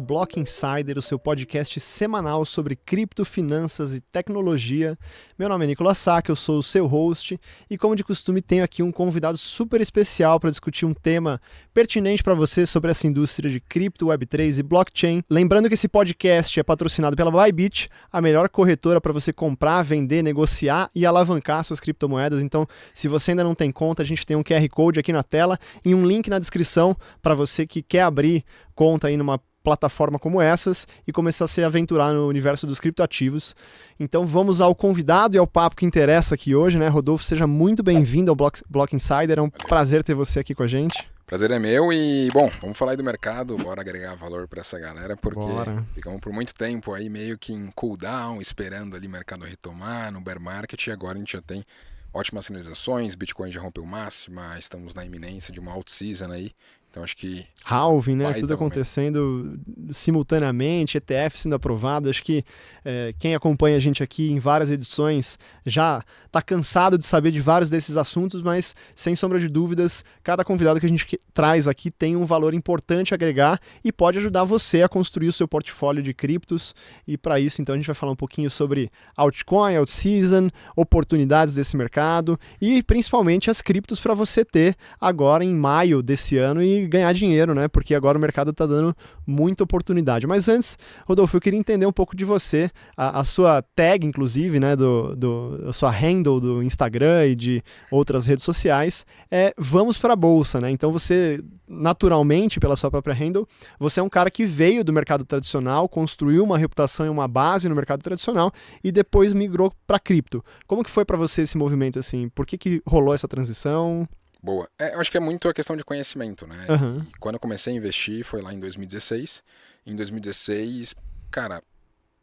Block Insider, o seu podcast semanal sobre cripto, finanças e tecnologia. Meu nome é Nicolas Sack, eu sou o seu host e, como de costume, tenho aqui um convidado super especial para discutir um tema pertinente para você sobre essa indústria de cripto, Web3 e blockchain. Lembrando que esse podcast é patrocinado pela Bybit, a melhor corretora para você comprar, vender, negociar e alavancar suas criptomoedas. Então, se você ainda não tem conta, a gente tem um QR Code aqui na tela e um link na descrição para você que quer abrir conta aí numa plataforma como essas e começar a se aventurar no universo dos criptoativos. Então vamos ao convidado e ao papo que interessa aqui hoje, né? Rodolfo, seja muito bem-vindo ao Block Insider, é um prazer ter você aqui com a gente. Prazer é meu e, bom, vamos falar aí do mercado, bora agregar valor para essa galera, porque ficamos por muito tempo aí meio que em cooldown, esperando ali o mercado retomar no bear market, e agora a gente já tem ótimas sinalizações, Bitcoin já rompeu máxima, estamos na iminência de uma alt-season aí, então acho que... halving, né? Tudo acontecendo simultaneamente, ETF sendo aprovado. Acho que quem acompanha a gente aqui em várias edições já está cansado de saber de vários desses assuntos, mas sem sombra de dúvidas, cada convidado que a gente traz aqui tem um valor importante a agregar e pode ajudar você a construir o seu portfólio de criptos. E para isso, então, a gente vai falar um pouquinho sobre altcoin, alt-season, oportunidades desse mercado e principalmente as criptos para você ter agora em maio desse ano e ganhar dinheiro, né? Porque agora o mercado está dando muita oportunidade. Mas antes, Rodolfo, eu queria entender um pouco de você, a sua tag, inclusive, né? A sua handle do Instagram e de outras redes sociais é Vamos para a Bolsa, né? Então você, naturalmente, pela sua própria handle, você é um cara que veio do mercado tradicional, construiu uma reputação e uma base no mercado tradicional e depois migrou para cripto. Como que foi para você esse movimento, assim? Por que rolou essa transição? Boa. Eu acho que é muito a questão de conhecimento, né? Uhum. E quando eu comecei a investir foi lá em 2016. Em 2016, cara,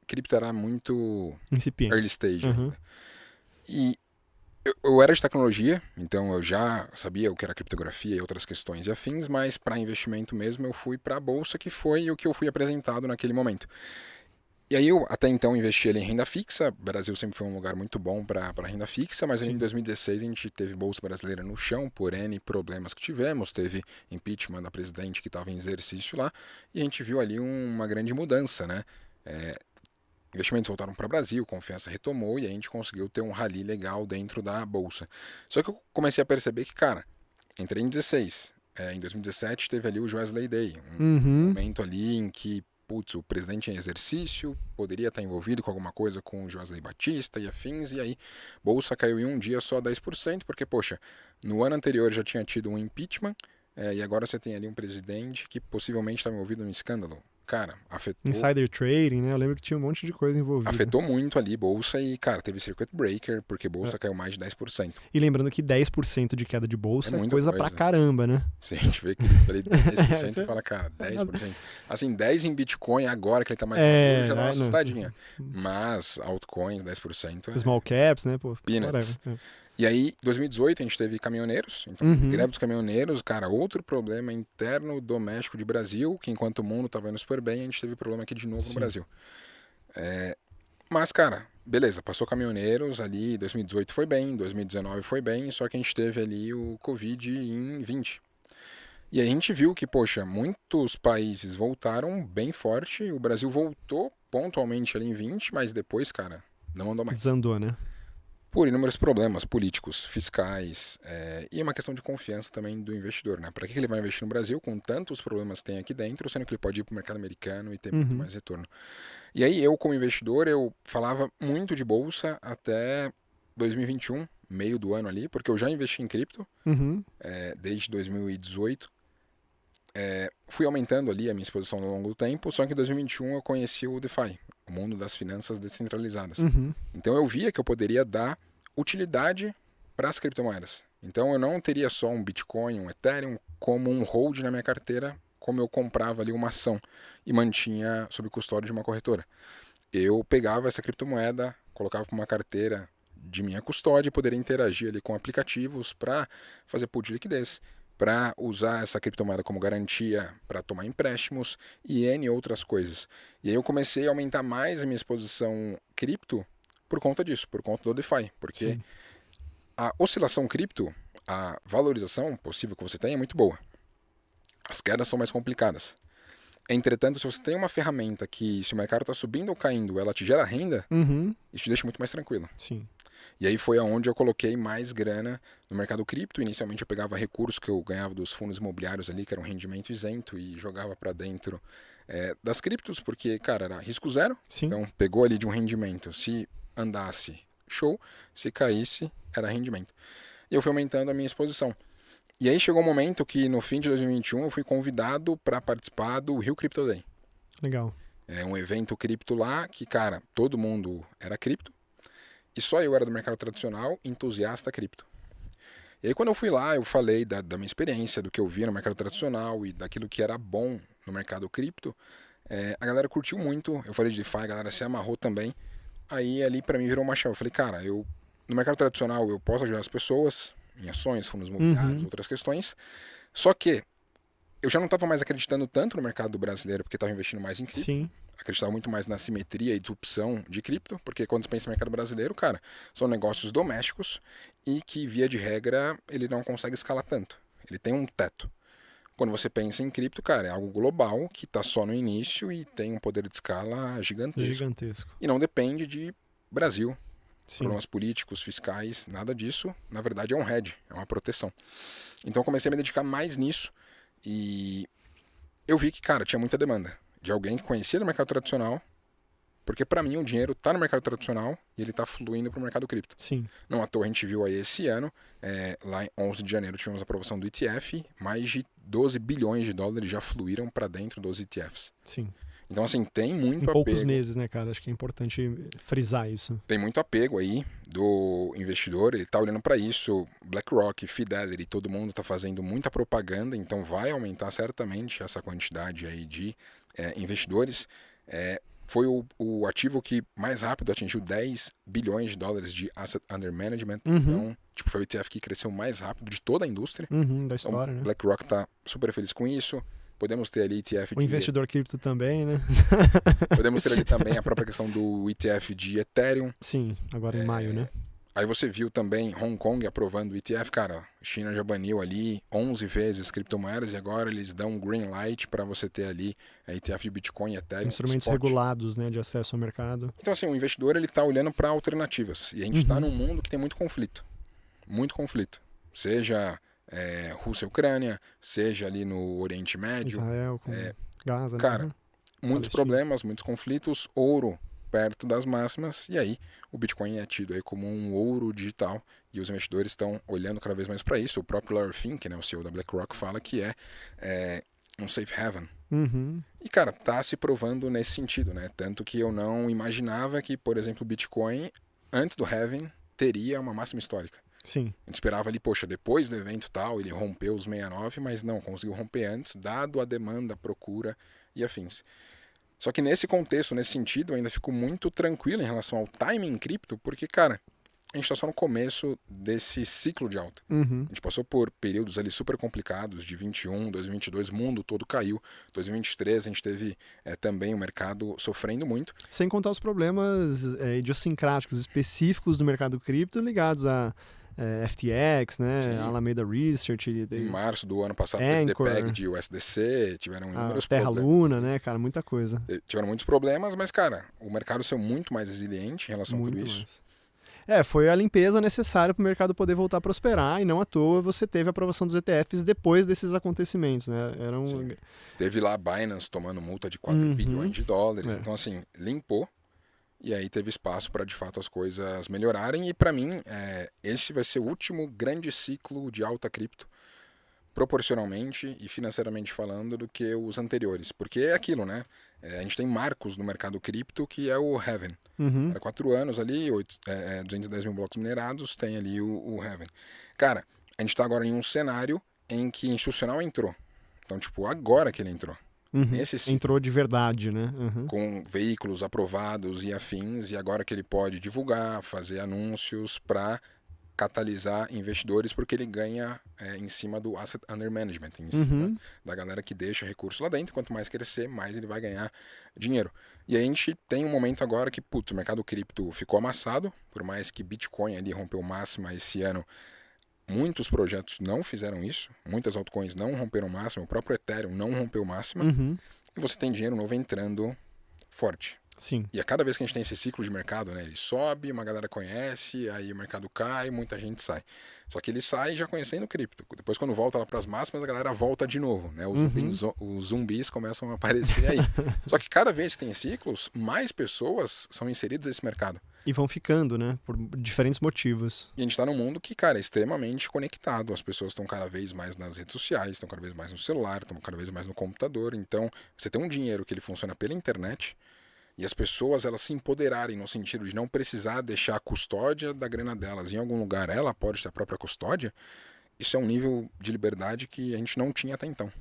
cripto era muito incipiente, early stage ainda. E eu era de tecnologia, então eu já sabia o que era criptografia e outras questões e afins, mas para investimento mesmo eu fui para a bolsa, que foi o que eu fui apresentado naquele momento. E aí eu até então investi ali em renda fixa. O Brasil sempre foi um lugar muito bom para renda fixa, mas em 2016 a gente teve bolsa brasileira no chão por N problemas que tivemos, teve impeachment da presidente que estava em exercício lá, e a gente viu ali uma grande mudança, né? Investimentos voltaram para o Brasil, confiança retomou e a gente conseguiu ter um rally legal dentro da bolsa. Só que eu comecei a perceber que, cara, entrei em 16, em 2017 teve ali o Joesley Day, um momento ali em que o presidente em exercício poderia estar envolvido com alguma coisa com o Joesley Batista e afins, e aí bolsa caiu em um dia só 10%, porque, poxa, no ano anterior já tinha tido um impeachment, e agora você tem ali um presidente que possivelmente está envolvido num escândalo. Cara, afetou... Insider trading, né? Eu lembro que tinha um monte de coisa envolvida. Afetou muito ali bolsa e, cara, teve circuit breaker, porque bolsa caiu mais de 10%. E lembrando que 10% de queda de bolsa é coisa pra caramba, né? Sim, a gente vê que ali 10% e fala, cara, 10%. Assim, 10% em Bitcoin agora que ele tá mais maduro, já dá uma assustadinha. Mas altcoins, 10%. Small caps, né? Pô, peanuts. E aí, 2018, a gente teve caminhoneiros, então greve dos caminhoneiros, cara, outro problema interno doméstico de Brasil, que enquanto o mundo estava indo super bem, a gente teve problema aqui de novo no Brasil. Mas, cara, beleza, passou caminhoneiros ali, 2018 foi bem, 2019 foi bem, só que a gente teve ali o Covid em 20. E aí a gente viu que, poxa, muitos países voltaram bem forte, o Brasil voltou pontualmente ali em 20, mas depois, cara, não andou mais. Desandou, né? Por inúmeros problemas políticos, fiscais, e uma questão de confiança também do investidor, né? Para que ele vai investir no Brasil com tantos problemas que tem aqui dentro, sendo que ele pode ir para o mercado americano e ter muito mais retorno. E aí eu, como investidor, eu falava muito de bolsa até 2021, meio do ano ali, porque eu já investi em cripto desde 2018. Fui aumentando ali a minha exposição ao longo do tempo, só que em 2021 eu conheci o DeFi, o mundo das finanças descentralizadas. Então eu via que eu poderia dar utilidade para as criptomoedas. Então eu não teria só um Bitcoin, um Ethereum, como um hold na minha carteira, como eu comprava ali uma ação e mantinha sob custódia de uma corretora. Eu pegava essa criptomoeda, colocava para uma carteira de minha custódia e poderia interagir ali com aplicativos para fazer pool de liquidez, para usar essa criptomoeda como garantia para tomar empréstimos e N outras coisas. E aí eu comecei a aumentar mais a minha exposição cripto por conta disso, por conta do DeFi, porque a oscilação cripto, a valorização possível que você tem é muito boa. As quedas são mais complicadas. Entretanto, se você tem uma ferramenta que, se o mercado está subindo ou caindo, ela te gera renda, isso te deixa muito mais tranquilo. Sim. E aí foi aonde eu coloquei mais grana no mercado cripto. Inicialmente eu pegava recursos que eu ganhava dos fundos imobiliários ali, que era um rendimento isento, e jogava para dentro das criptos, porque, cara, era risco zero. Sim. Então pegou ali de um rendimento. Se andasse, show. Se caísse, era rendimento. E eu fui aumentando a minha exposição. E aí chegou um momento que no fim de 2021 eu fui convidado para participar do Rio Crypto Day. Legal. É um evento cripto lá que, cara, todo mundo era cripto. E só eu era do mercado tradicional, entusiasta cripto. E aí quando eu fui lá, eu falei da minha experiência, do que eu via no mercado tradicional e daquilo que era bom no mercado cripto. A galera curtiu muito, eu falei de DeFi, a galera se amarrou também. Aí ali pra mim virou uma chave. Eu falei, cara, no mercado tradicional eu posso ajudar as pessoas, em ações, fundos imobiliários, outras questões. Só que eu já não estava mais acreditando tanto no mercado brasileiro, porque estava investindo mais em cripto. Sim. Acreditava muito mais na simetria e disrupção de cripto, porque quando você pensa em mercado brasileiro, cara, são negócios domésticos e que, via de regra, ele não consegue escalar tanto. Ele tem um teto. Quando você pensa em cripto, cara, é algo global que está só no início e tem um poder de escala gigantesco. E não depende de Brasil, problemas políticos, fiscais, nada disso. Na verdade é um hedge, é uma proteção. Então eu comecei a me dedicar mais nisso e eu vi que, cara, tinha muita demanda de alguém que conhecia do mercado tradicional, porque para mim o dinheiro está no mercado tradicional e ele está fluindo para o mercado cripto. Sim. Não à toa a gente viu aí esse ano, lá em 11 de janeiro tivemos a aprovação do ETF, mais de 12 bilhões de dólares já fluíram para dentro dos ETFs. Sim. Então, assim, tem muito apego. Em poucos meses, né, cara? Acho que é importante frisar isso. Tem muito apego aí do investidor, ele tá olhando para isso. BlackRock, Fidelity, todo mundo tá fazendo muita propaganda, então vai aumentar certamente essa quantidade aí de investidores. Foi o ativo que mais rápido atingiu 10 bilhões de dólares de Asset Under Management. Então, foi o ETF que cresceu mais rápido de toda a indústria. Da história, então, né? BlackRock tá super feliz com isso. Podemos ter ali ETF o investidor cripto também, né? Podemos ter ali também a própria questão do ETF de Ethereum. Sim, agora em maio, né? Aí você viu também Hong Kong aprovando o ETF. Cara, a China já baniu ali 11 vezes criptomoedas e agora eles dão um green light para você ter ali ETF de Bitcoin e Ethereum. Instrumentos regulados, né, de acesso ao mercado. Então, assim, o investidor ele está olhando para alternativas. E a gente está num mundo que tem muito conflito. Muito conflito. Seja Rússia e Ucrânia, seja ali no Oriente Médio. Israel, com Gaza. Cara, né? muitos problemas, muitos conflitos, ouro perto das máximas, e aí o Bitcoin é tido aí como um ouro digital, e os investidores estão olhando cada vez mais para isso. O próprio Larry Fink, né, o CEO da BlackRock, fala que é um safe haven. E, cara, tá se provando nesse sentido, né? Tanto que eu não imaginava que, por exemplo, o Bitcoin, antes do halving, teria uma máxima histórica. Sim. A gente esperava ali, poxa, depois do evento tal, ele rompeu os 69, mas não, conseguiu romper antes, dado a demanda, a procura e afins. Só que nesse contexto, nesse sentido, eu ainda fico muito tranquilo em relação ao timing cripto, porque, cara, a gente está só no começo desse ciclo de alta. A gente passou por períodos ali super complicados, de 21, 2022, o mundo todo caiu. 2023 a gente teve também o mercado sofrendo muito. Sem contar os problemas idiosincráticos específicos do mercado cripto ligados a FTX, né? Sim. Alameda Research. Em março do ano passado, Anchor, teve DPEG de USDC, tiveram inúmeros Terra problemas. Luna, né, cara? Muita coisa. Tiveram muitos problemas, mas, cara, o mercado saiu muito mais resiliente em relação a tudo isso. Foi a limpeza necessária para o mercado poder voltar a prosperar, e não à toa você teve a aprovação dos ETFs depois desses acontecimentos, né? Teve lá a Binance tomando multa de 4 bilhões de dólares, então, assim, limpou. E aí teve espaço para, de fato, as coisas melhorarem. E para mim, esse vai ser o último grande ciclo de alta cripto, proporcionalmente e financeiramente falando, do que os anteriores. Porque é aquilo, né? A gente tem marcos no mercado cripto, que é o halving. Era 4 anos ali, 210 mil blocos minerados, tem ali o halving. Cara, a gente está agora em um cenário em que institucional entrou. Então, tipo, agora que ele entrou. Entrou de verdade, né? Com veículos aprovados e afins, e agora que ele pode divulgar, fazer anúncios para catalisar investidores, porque ele ganha em cima do Asset Under Management, em cima da galera que deixa recurso lá dentro. Quanto mais crescer, mais ele vai ganhar dinheiro. E aí a gente tem um momento agora que, o mercado cripto ficou amassado, por mais que Bitcoin ali rompeu máxima esse ano. Muitos projetos não fizeram isso, muitas altcoins não romperam máxima, o próprio Ethereum não rompeu máxima. e você tem dinheiro novo entrando forte. Sim. E a cada vez que a gente tem esse ciclo de mercado, né, ele sobe, uma galera conhece, aí o mercado cai, muita gente sai. Só que ele sai já conhecendo cripto. Depois, quando volta lá para as máximas, a galera volta de novo, né? Os zumbis começam a aparecer aí. Só que cada vez que tem ciclos, mais pessoas são inseridas nesse mercado. E vão ficando, né? Por diferentes motivos. E a gente está num mundo que, cara, é extremamente conectado. As pessoas estão cada vez mais nas redes sociais, estão cada vez mais no celular, estão cada vez mais no computador. Então, você tem um dinheiro que ele funciona pela internet, e as pessoas elas se empoderarem no sentido de não precisar deixar a custódia da grana delas em algum lugar, ela pode ter a própria custódia, isso é um nível de liberdade que a gente não tinha até então.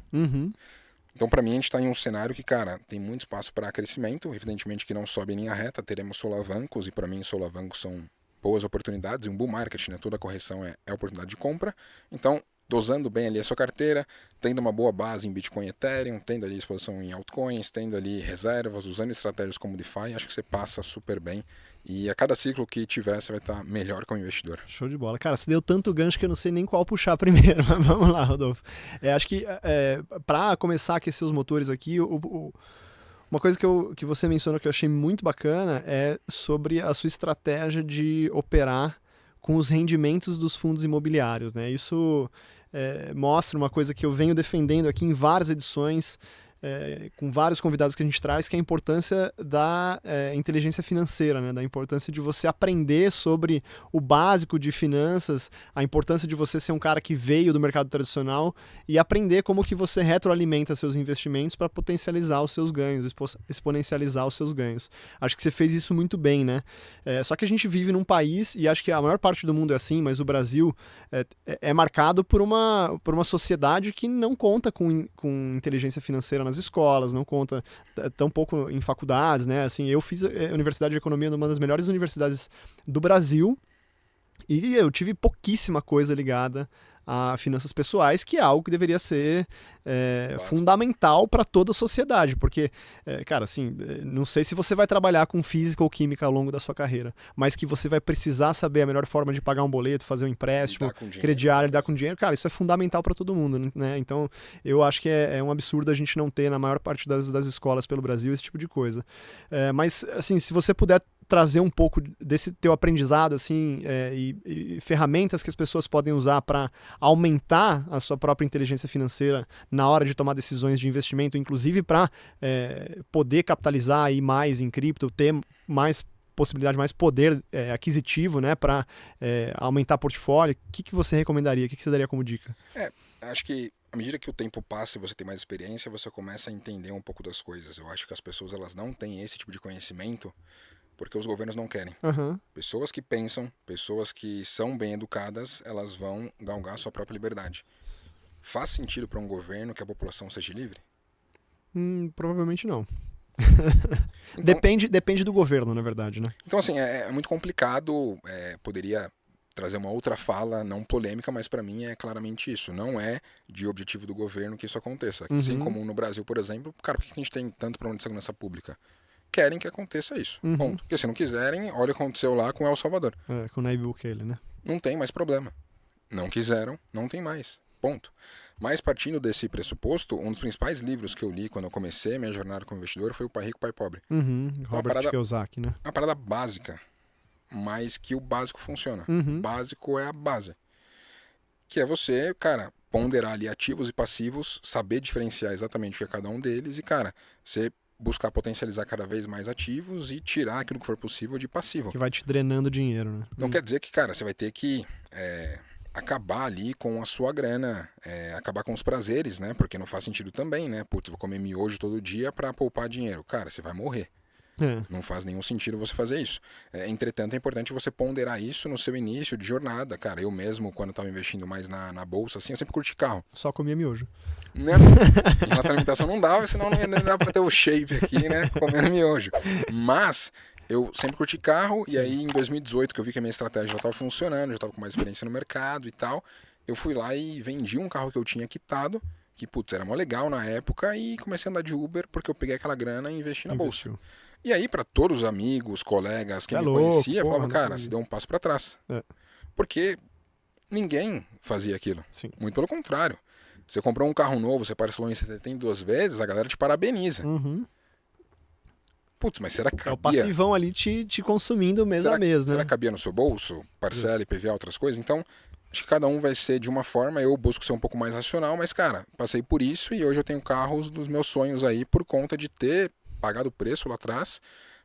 Então, para mim, a gente está em um cenário que, cara, tem muito espaço para crescimento, evidentemente que não sobe em linha reta, teremos solavancos, e para mim solavancos são boas oportunidades, e um bull market, né? Toda correção é oportunidade de compra, então dosando bem ali a sua carteira, tendo uma boa base em Bitcoin e Ethereum, tendo ali exposição em altcoins, tendo ali reservas, usando estratégias como DeFi, acho que você passa super bem. E a cada ciclo que tiver, você vai estar melhor como investidor. Show de bola. Cara, você deu tanto gancho que eu não sei nem qual puxar primeiro, mas vamos lá, Rodolfo. Acho que para começar a aquecer os motores aqui, uma coisa que você mencionou que eu achei muito bacana é sobre a sua estratégia de operar com os rendimentos dos fundos imobiliários, né? Isso mostra uma coisa que eu venho defendendo aqui em várias edições, com vários convidados que a gente traz, que é a importância da inteligência financeira, né? Da importância de você aprender sobre o básico de finanças, a importância de você ser um cara que veio do mercado tradicional e aprender como que você retroalimenta seus investimentos para potencializar os seus ganhos, exponencializar os seus ganhos. Acho que você fez isso muito bem, né? Só que a gente vive num país, e acho que a maior parte do mundo é assim, mas o Brasil é marcado por uma sociedade que não conta com inteligência financeira nas escolas, não conta tão pouco em faculdades, né? Assim, eu fiz a Universidade de Economia numa das melhores universidades do Brasil e eu tive pouquíssima coisa ligada a finanças pessoais, que é algo que deveria ser fundamental para toda a sociedade, porque, cara, assim, não sei se você vai trabalhar com física ou química ao longo da sua carreira, mas que você vai precisar saber a melhor forma de pagar um boleto, fazer um empréstimo, crediário, lidar com dinheiro, cara, isso é fundamental para todo mundo, né? Então, eu acho que é um absurdo a gente não ter na maior parte das escolas pelo Brasil esse tipo de coisa. Mas, assim, se você puder trazer um pouco desse teu aprendizado assim, e ferramentas que as pessoas podem usar para aumentar a sua própria inteligência financeira na hora de tomar decisões de investimento, inclusive para poder capitalizar aí mais em cripto, ter mais possibilidade, mais poder aquisitivo, né, para aumentar portfólio. O que você recomendaria? O que você daria como dica? Acho que à medida que o tempo passa e você tem mais experiência, você começa a entender um pouco das coisas. Eu acho que as pessoas elas não têm esse tipo de conhecimento porque os governos não querem. Pessoas que pensam, pessoas que são bem educadas, elas vão galgar a sua própria liberdade. Faz sentido para um governo que a população seja livre? Provavelmente não. Então, depende do governo, na verdade, né? Então, assim, é muito complicado, poderia trazer uma outra fala não polêmica, mas para mim é claramente isso. Não é de objetivo do governo que isso aconteça. Assim como no Brasil, por exemplo, cara, por que a gente tem tanto problema de segurança pública? Querem que aconteça isso. Ponto. Porque se não quiserem, olha o que aconteceu lá com El Salvador. Com o Nayib Bukele, né? Não tem mais problema. Não quiseram, não tem mais. Ponto. Mas partindo desse pressuposto, um dos principais livros que eu li quando eu comecei minha jornada como investidor foi o Pai Rico, Pai Pobre. Robert Kiyosaki, né? Uma parada básica, mas que o básico funciona. O básico é a base. Que é você, cara, ponderar ali ativos e passivos, saber diferenciar exatamente o que é cada um deles e, cara, você buscar potencializar cada vez mais ativos e tirar aquilo que for possível de passivo. Que vai te drenando dinheiro, né? Não quer dizer que, cara, você vai ter que acabar ali com a sua grana, acabar com os prazeres, né? Porque não faz sentido também, né? Putz, vou comer miojo todo dia para poupar dinheiro. Cara, você vai morrer. Não faz nenhum sentido você fazer isso. Entretanto, é importante você ponderar isso no seu início de jornada. Cara, eu mesmo, quando estava investindo mais na bolsa, assim, eu sempre curti carro. Só comia miojo. Não, em relação à alimentação não dava, senão não dava para ter o shape aqui, né? Comendo miojo. Mas eu sempre curti carro. Sim. E aí em 2018, que eu vi que a minha estratégia já estava funcionando, já estava com mais experiência no mercado e tal, eu fui lá e vendi um carro que eu tinha quitado, que, putz, era mó legal na época, e comecei a andar de Uber porque eu peguei aquela grana e investi na bolsa. E aí, para todos os amigos, colegas que me conheciam, falavam, cara, se deu um passo para trás. Porque ninguém fazia aquilo. Sim. Muito pelo contrário. Você comprou um carro novo, você parcelou em 72 vezes, a galera te parabeniza. Putz, mas será que cabia? É o passivão ali te consumindo mês a mês, né? Será que cabia no seu bolso? Parcela, IPVA, outras coisas? Então, acho que cada um vai ser de uma forma. Eu busco ser um pouco mais racional, mas, cara, passei por isso e hoje eu tenho carros dos meus sonhos aí por conta de ter pagado o preço lá atrás,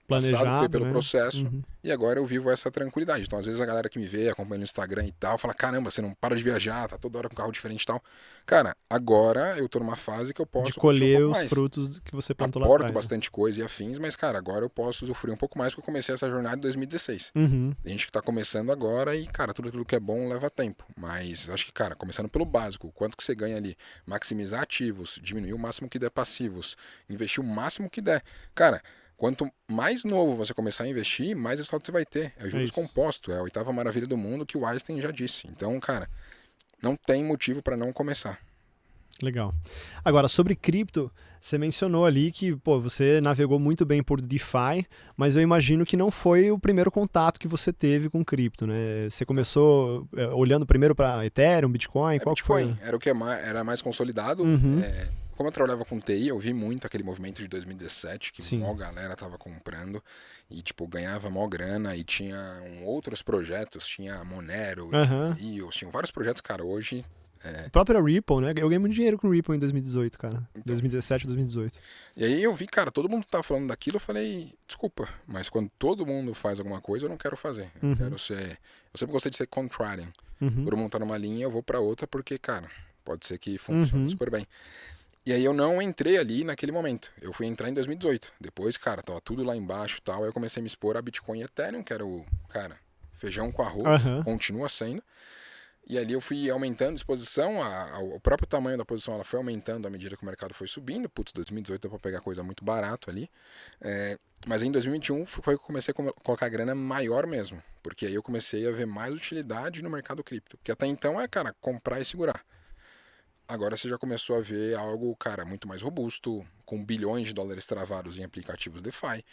passado pelo processo, e agora eu vivo essa tranquilidade. Então, às vezes a galera que me vê, acompanha no Instagram e tal, fala, caramba, você não para de viajar, tá toda hora com um carro diferente e tal. Cara, agora eu tô numa fase que eu posso de colher os frutos que você plantou lá atrás. Aporto bastante coisa e afins, mas, cara, agora eu posso usufruir um pouco mais, porque eu comecei essa jornada em 2016. Tem gente que tá começando agora e, cara, tudo aquilo que é bom leva tempo. Mas acho que, cara, começando pelo básico, o quanto que você ganha ali, maximizar ativos, diminuir o máximo que der passivos, investir o máximo que der. Cara, quanto mais novo você começar a investir, mais resultado você vai ter. É juros composto, é a 8ª maravilha do mundo que o Einstein já disse. Então, cara, não tem motivo para não começar. Legal. Agora, sobre cripto, você mencionou ali que você navegou muito bem por DeFi, mas eu imagino que não foi o primeiro contato que você teve com cripto, né? Você começou olhando primeiro para Ethereum, Bitcoin, qual Bitcoin foi? Era o que era mais consolidado. Como eu trabalhava com TI, eu vi muito aquele movimento de 2017, que a maior galera tava comprando e, tipo, ganhava maior grana e tinha outros projetos, tinha Monero, tinha EOS, tinha vários projetos, cara, hoje... A própria Ripple, né? Eu ganhei muito dinheiro com Ripple em 2018, cara. Então, 2017, 2018. E aí eu vi, cara, todo mundo tava falando daquilo, eu falei, desculpa, mas quando todo mundo faz alguma coisa, eu não quero fazer. Eu quero ser... Eu sempre gostei de ser contrarian. Por montar numa linha, eu vou pra outra, porque, cara, pode ser que funcione super bem. E aí eu não entrei ali naquele momento. Eu fui entrar em 2018. Depois, cara, tava tudo lá embaixo e tal. Aí eu comecei a me expor a Bitcoin e Ethereum, que era o, cara, feijão com arroz, continua sendo. E ali eu fui aumentando a exposição, o próprio tamanho da posição ela foi aumentando à medida que o mercado foi subindo. Putz, 2018 deu pra pegar coisa muito barato ali. Mas em 2021 foi que eu comecei a colocar grana maior mesmo. Porque aí eu comecei a ver mais utilidade no mercado cripto. Porque até então cara, comprar e segurar. Agora você já começou a ver algo, cara, muito mais robusto, com bilhões de dólares travados em aplicativos DeFi.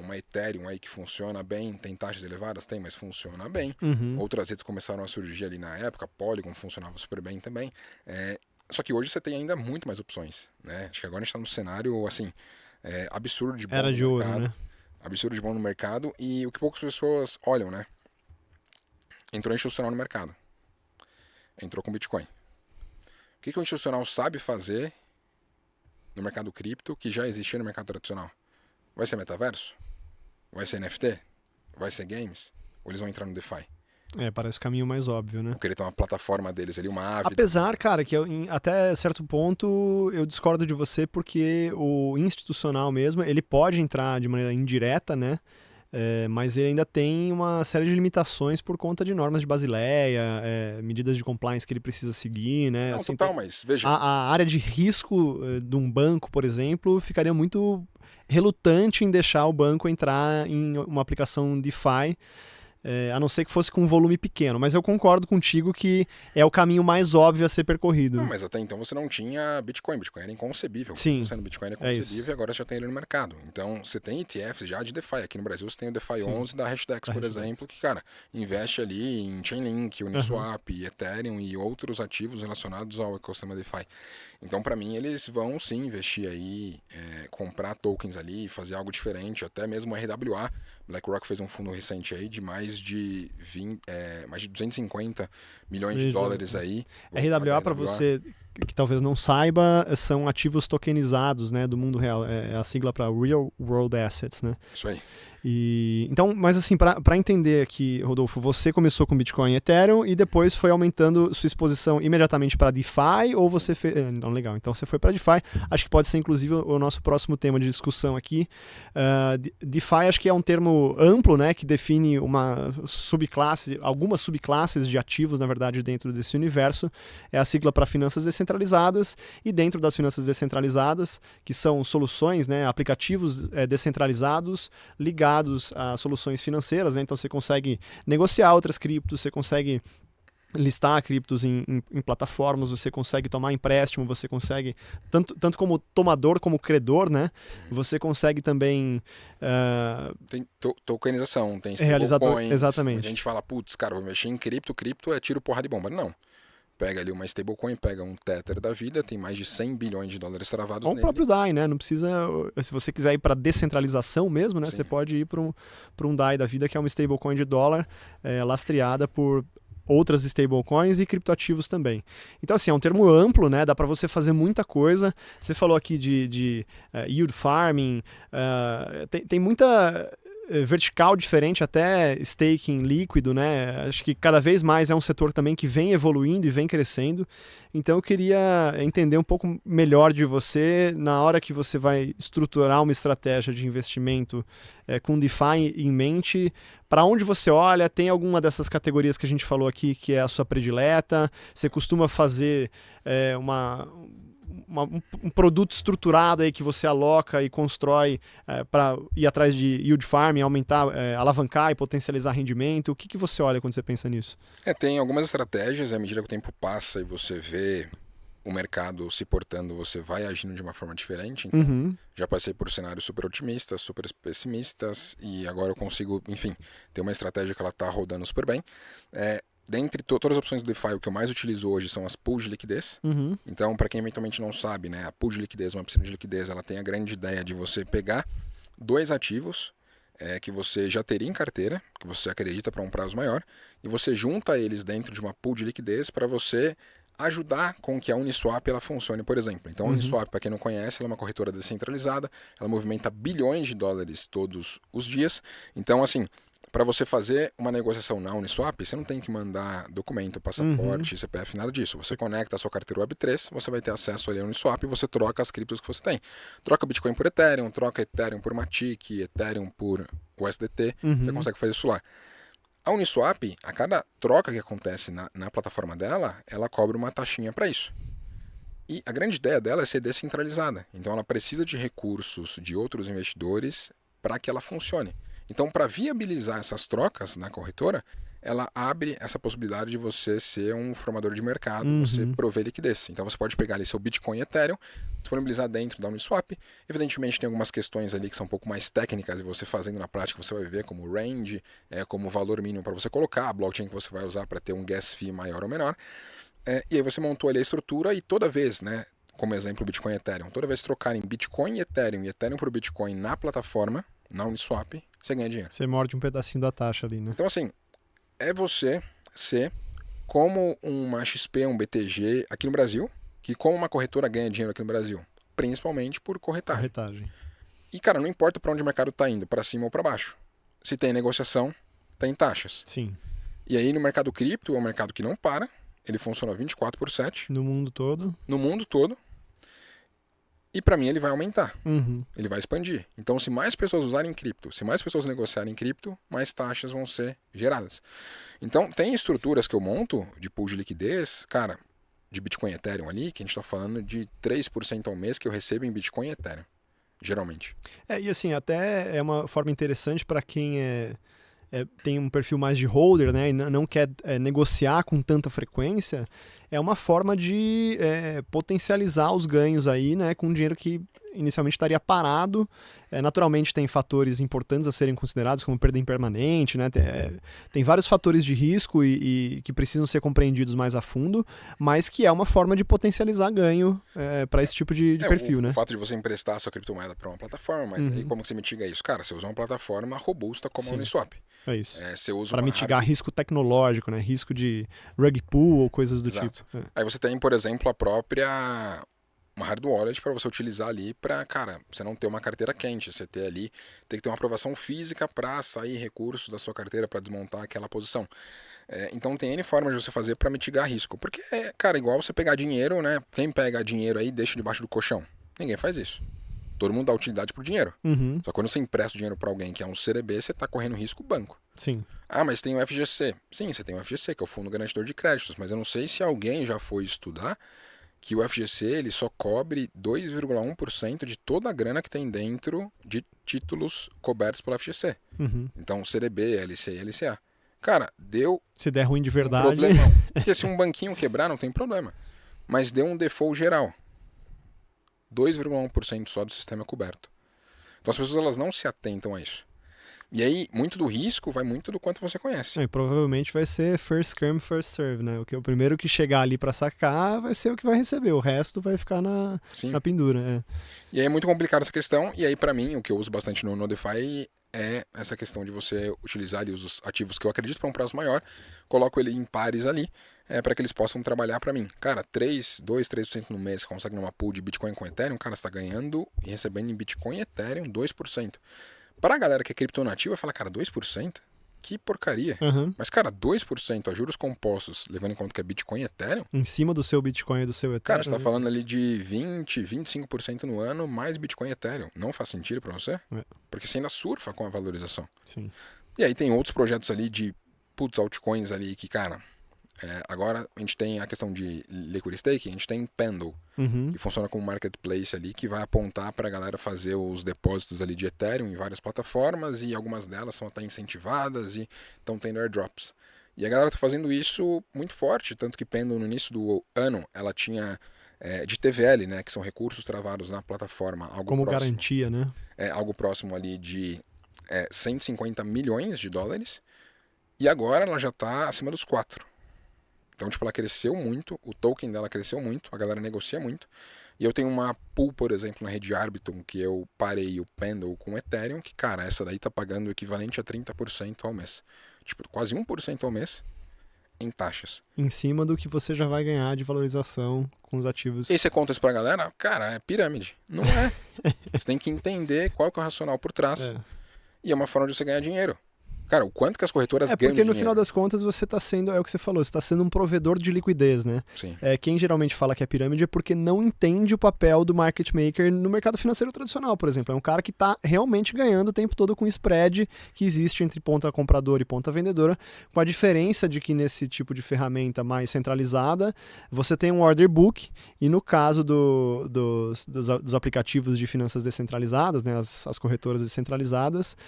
Uma Ethereum aí que funciona bem, tem taxas elevadas? Tem, mas funciona bem. Outras redes começaram a surgir ali na época, Polygon funcionava super bem também. Só que hoje você tem ainda muito mais opções, né? Acho que agora a gente está num cenário, assim, absurdo de bom no mercado. Ouro, né? Absurdo de bom no mercado e o que poucas pessoas olham, né? Entrou institucional no mercado. Entrou com Bitcoin. O que o institucional sabe fazer no mercado cripto que já existia no mercado tradicional? Vai ser metaverso? Vai ser NFT? Vai ser games? Ou eles vão entrar no DeFi? Parece o caminho mais óbvio, né? Porque ele tem uma plataforma deles ali, uma ave. Apesar, cara, que até certo ponto eu discordo de você, porque o institucional mesmo, ele pode entrar de maneira indireta, né? Mas ele ainda tem uma série de limitações por conta de normas de Basileia, medidas de compliance que ele precisa seguir, né? Não, assim, total, mas veja... A área de risco de um banco, por exemplo, ficaria muito relutante em deixar o banco entrar em uma aplicação DeFi, a não ser que fosse com um volume pequeno. Mas eu concordo contigo que é o caminho mais óbvio a ser percorrido. Não, mas até então você não tinha Bitcoin. Bitcoin era inconcebível. Sim. Você no Bitcoin era concebível e agora você já tem ele no mercado. Então você tem ETFs já de DeFi. Aqui no Brasil você tem o DeFi 11 da Hashdex, por exemplo, que, cara, investe ali em Chainlink, Uniswap, Ethereum e outros ativos relacionados ao ecossistema DeFi. Então, para mim, eles vão sim investir aí, comprar tokens ali, fazer algo diferente, até mesmo a RWA. BlackRock fez um fundo recente aí de mais de 250 milhões de dólares aí. RWA, para você que talvez não saiba, são ativos tokenizados, né, do mundo real. É a sigla para Real World Assets, né? Isso aí. Então, mas assim, para entender aqui, Rodolfo, você começou com Bitcoin e Ethereum e depois foi aumentando sua exposição imediatamente para DeFi, ou você fez... Então, legal. Então, você foi para DeFi. Acho que pode ser, inclusive, o nosso próximo tema de discussão aqui. DeFi, acho que é um termo amplo, né, que define uma subclasse, algumas subclasses de ativos, na verdade, dentro desse universo. É a sigla para finanças descentralizadas, e dentro das finanças descentralizadas, que são soluções, né, aplicativos descentralizados ligados a soluções financeiras, né? Então você consegue negociar outras criptos, você consegue listar criptos em plataformas, você consegue tomar empréstimo, você consegue, tanto como tomador como credor, né? Você consegue também... Tem tokenização, tem stablecoins. Exatamente. A gente fala, putz, cara, vou investir em cripto é tiro, porrada e bomba. Não. pega ali uma stablecoin, pega um Tether da vida, tem mais de 100 bilhões de dólares travados Ou nele. o próprio DAI, né? Não precisa... Se você quiser ir para descentralização mesmo, né? Sim. Você pode ir para um DAI da vida, que é uma stablecoin de dólar lastreada por outras stablecoins e criptoativos também. Então, assim, é um termo amplo, né? Dá para você fazer muita coisa. Você falou aqui de yield farming, tem muita vertical diferente, até staking líquido, né? Acho que cada vez mais é um setor também que vem evoluindo e vem crescendo. Então eu queria entender um pouco melhor de você na hora que você vai estruturar uma estratégia de investimento com DeFi em mente. Para onde você olha? Tem alguma dessas categorias que a gente falou aqui que é a sua predileta? Você costuma fazer um produto estruturado aí que você aloca e constrói para ir atrás de yield farming, aumentar, alavancar e potencializar rendimento? O que você olha quando você pensa nisso? Tem algumas estratégias, à medida que o tempo passa e você vê o mercado se portando, você vai agindo de uma forma diferente. Então, já passei por cenários super otimistas, super pessimistas, e agora eu consigo, enfim, ter uma estratégia que ela está rodando super bem. Dentre todas as opções do DeFi, o que eu mais utilizo hoje são as pools de liquidez. Então, para quem eventualmente não sabe, né, a pool de liquidez, uma piscina de liquidez, ela tem a grande ideia de você pegar 2 ativos que você já teria em carteira, que você acredita para um prazo maior, e você junta eles dentro de uma pool de liquidez para você ajudar com que a Uniswap ela funcione, por exemplo. Então, a Uniswap, para quem não conhece, ela é uma corretora descentralizada, ela movimenta bilhões de dólares todos os dias. Então, assim, para você fazer uma negociação na Uniswap, você não tem que mandar documento, passaporte, CPF, nada disso. Você conecta a sua carteira Web3, você vai ter acesso ali à Uniswap e você troca as criptos que você tem. Troca Bitcoin por Ethereum, troca Ethereum por Matic, Ethereum por USDT, você consegue fazer isso lá. A Uniswap, a cada troca que acontece na plataforma dela, ela cobra uma taxinha para isso. E a grande ideia dela é ser descentralizada. Então ela precisa de recursos de outros investidores para que ela funcione. Então, para viabilizar essas trocas na corretora, ela abre essa possibilidade de você ser um formador de mercado, você prover liquidez. Então, você pode pegar ali seu Bitcoin e Ethereum, disponibilizar dentro da Uniswap. Evidentemente, tem algumas questões ali que são um pouco mais técnicas e você fazendo na prática, você vai ver como range, como valor mínimo para você colocar, a blockchain que você vai usar para ter um gas fee maior ou menor. E aí você montou ali a estrutura e toda vez, né, como exemplo, Bitcoin e Ethereum, toda vez que trocarem Bitcoin e Ethereum por Bitcoin na plataforma, na Uniswap, você ganha dinheiro. Você morde um pedacinho da taxa ali, né? Então, assim, é você ser como uma XP, um BTG aqui no Brasil, que como uma corretora ganha dinheiro aqui no Brasil, principalmente por corretagem. E, cara, não importa para onde o mercado está indo, para cima ou para baixo. Se tem negociação, tem taxas. Sim. E aí no mercado cripto é um mercado que não para, ele funciona 24/7. No mundo todo. No mundo todo. E para mim ele vai aumentar, ele vai expandir. Então se mais pessoas usarem cripto, se mais pessoas negociarem cripto, mais taxas vão ser geradas. Então tem estruturas que eu monto de pool de liquidez, cara, de Bitcoin e Ethereum ali, que a gente está falando de 3% ao mês que eu recebo em Bitcoin e Ethereum, geralmente. E assim, até é uma forma interessante para quem tem um perfil mais de holder, né, e não quer negociar com tanta frequência, é uma forma de potencializar os ganhos aí, né, com dinheiro que inicialmente estaria parado. Naturalmente tem fatores importantes a serem considerados, como perda impermanente, né? Tem vários fatores de risco e que precisam ser compreendidos mais a fundo, mas que é uma forma de potencializar ganho para esse tipo de perfil, né? O fato de você emprestar a sua criptomoeda para uma plataforma, mas aí como você mitiga isso? Cara, você usa uma plataforma robusta como a Uniswap. É isso. Você usa para mitigar risco tecnológico, né? Risco de rug pull ou coisas do tipo. Aí você tem, por exemplo, uma hard wallet para você utilizar ali para, cara, você não ter uma carteira quente, você ter ali, tem que ter uma aprovação física para sair recursos da sua carteira para desmontar aquela posição. Então tem N formas de você fazer para mitigar risco. Porque, cara, igual você pegar dinheiro, né? Quem pega dinheiro aí deixa debaixo do colchão? Ninguém faz isso. Todo mundo dá utilidade pro dinheiro. Só que quando você empresta dinheiro para alguém que é um CDB, você está correndo risco banco. Sim. Ah, mas tem o FGC. Sim, você tem o FGC, que é o Fundo Garantidor de Créditos, mas eu não sei se alguém já foi estudar que o FGC ele só cobre 2,1% de toda a grana que tem dentro de títulos cobertos pelo FGC. Então, CDB, LC e LCA. Cara, deu se der ruim de verdade. Um problemão. Porque se um banquinho quebrar, não tem problema. Mas deu um default geral. 2,1% só do sistema é coberto. Então as pessoas elas não se atentam a isso. E aí, muito do risco vai muito do quanto você conhece. E provavelmente vai ser first come, first serve, né? O primeiro que chegar ali para sacar vai ser o que vai receber, o resto vai ficar na pendura. E aí é muito complicado essa questão, e aí para mim, o que eu uso bastante no DeFi é essa questão de você utilizar ali os ativos que eu acredito para um prazo maior, coloco ele em pares ali, para que eles possam trabalhar para mim. Cara, 3% no mês, você consegue numa pool de Bitcoin com Ethereum, cara, você está ganhando e recebendo em Bitcoin e Ethereum 2%. Para a galera que é criptonativa, fala, cara, 2%? Que porcaria. Mas, cara, 2% a juros compostos, levando em conta que é Bitcoin e Ethereum... Em cima do seu Bitcoin e do seu Ethereum... Cara, você está falando ali de 25% no ano, mais Bitcoin e Ethereum. Não faz sentido para você? Porque você ainda surfa com a valorização. Sim. E aí tem outros projetos ali de altcoins ali que, cara... agora a gente tem a questão de liquid staking, a gente tem Pendle, que funciona como marketplace ali, que vai apontar para a galera fazer os depósitos ali de Ethereum em várias plataformas, e algumas delas são até incentivadas e estão tendo airdrops. E a galera está fazendo isso muito forte, tanto que Pendle no início do ano ela tinha de TVL, né, que são recursos travados na plataforma, algo como próximo, garantia, né? Algo próximo ali de 150 milhões de dólares, e agora ela já está acima dos 4. Então, tipo, ela cresceu muito, o token dela cresceu muito, a galera negocia muito. E eu tenho uma pool, por exemplo, na rede Arbitrum, que eu parei o Pendle com o Ethereum, que, cara, essa daí tá pagando o equivalente a 30% ao mês. Tipo, quase 1% ao mês em taxas. Em cima do que você já vai ganhar de valorização com os ativos. E você conta isso pra galera, cara, é pirâmide. Não é. Você tem que entender qual que é o racional por trás. E é uma forma de você ganhar dinheiro. Cara, o quanto que as corretoras ganham porque no dinheiro. final das contas você está sendo, é o que você falou, você está sendo um provedor de liquidez, né? Sim. Quem geralmente fala que é pirâmide é porque não entende o papel do market maker no mercado financeiro tradicional, por exemplo. É um cara que está realmente ganhando o tempo todo com o spread que existe entre ponta compradora e ponta vendedora, com a diferença de que nesse tipo de ferramenta mais centralizada, você tem um order book e no caso dos aplicativos de finanças descentralizadas, né, as corretoras descentralizadas,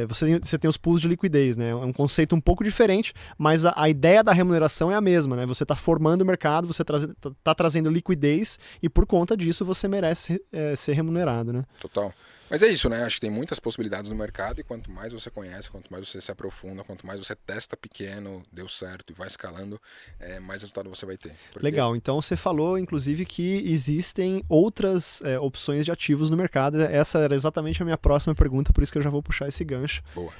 você tem os pools de liquidez, né? É um conceito um pouco diferente, mas a ideia da remuneração é a mesma, né? Você está formando o mercado, você está trazendo liquidez e por conta disso você merece ser remunerado, né? Total. Mas é isso, né? Acho que tem muitas possibilidades no mercado e quanto mais você conhece, quanto mais você se aprofunda, quanto mais você testa pequeno, deu certo e vai escalando, mais resultado você vai ter. Porque... Legal. Então você falou, inclusive, que existem outras opções de ativos no mercado. Essa era exatamente a minha próxima pergunta, por isso que eu já vou puxar esse gancho. Boa.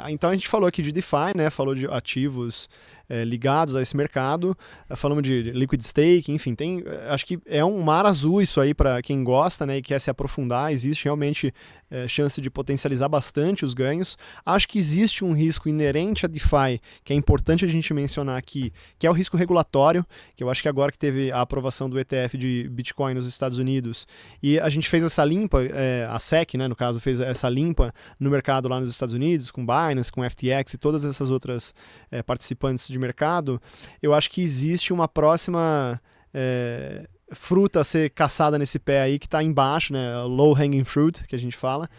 Então a gente falou aqui de DeFi, né? Falou de ativos ligados a esse mercado, falamos de liquid stake, enfim, acho que é um mar azul isso aí para quem gosta, né, e quer se aprofundar. Existe realmente chance de potencializar bastante os ganhos. Acho que existe um risco inerente a DeFi, que é importante a gente mencionar aqui, que é o risco regulatório, que eu acho que agora que teve a aprovação do ETF de Bitcoin nos Estados Unidos, e a gente fez essa limpa, a SEC, né, no caso, fez essa limpa no mercado lá nos Estados Unidos, com Binance, com FTX e todas essas outras participantes de mercado, eu acho que existe uma próxima fruta a ser caçada nesse pé aí que está embaixo, né, low hanging fruit, que a gente fala,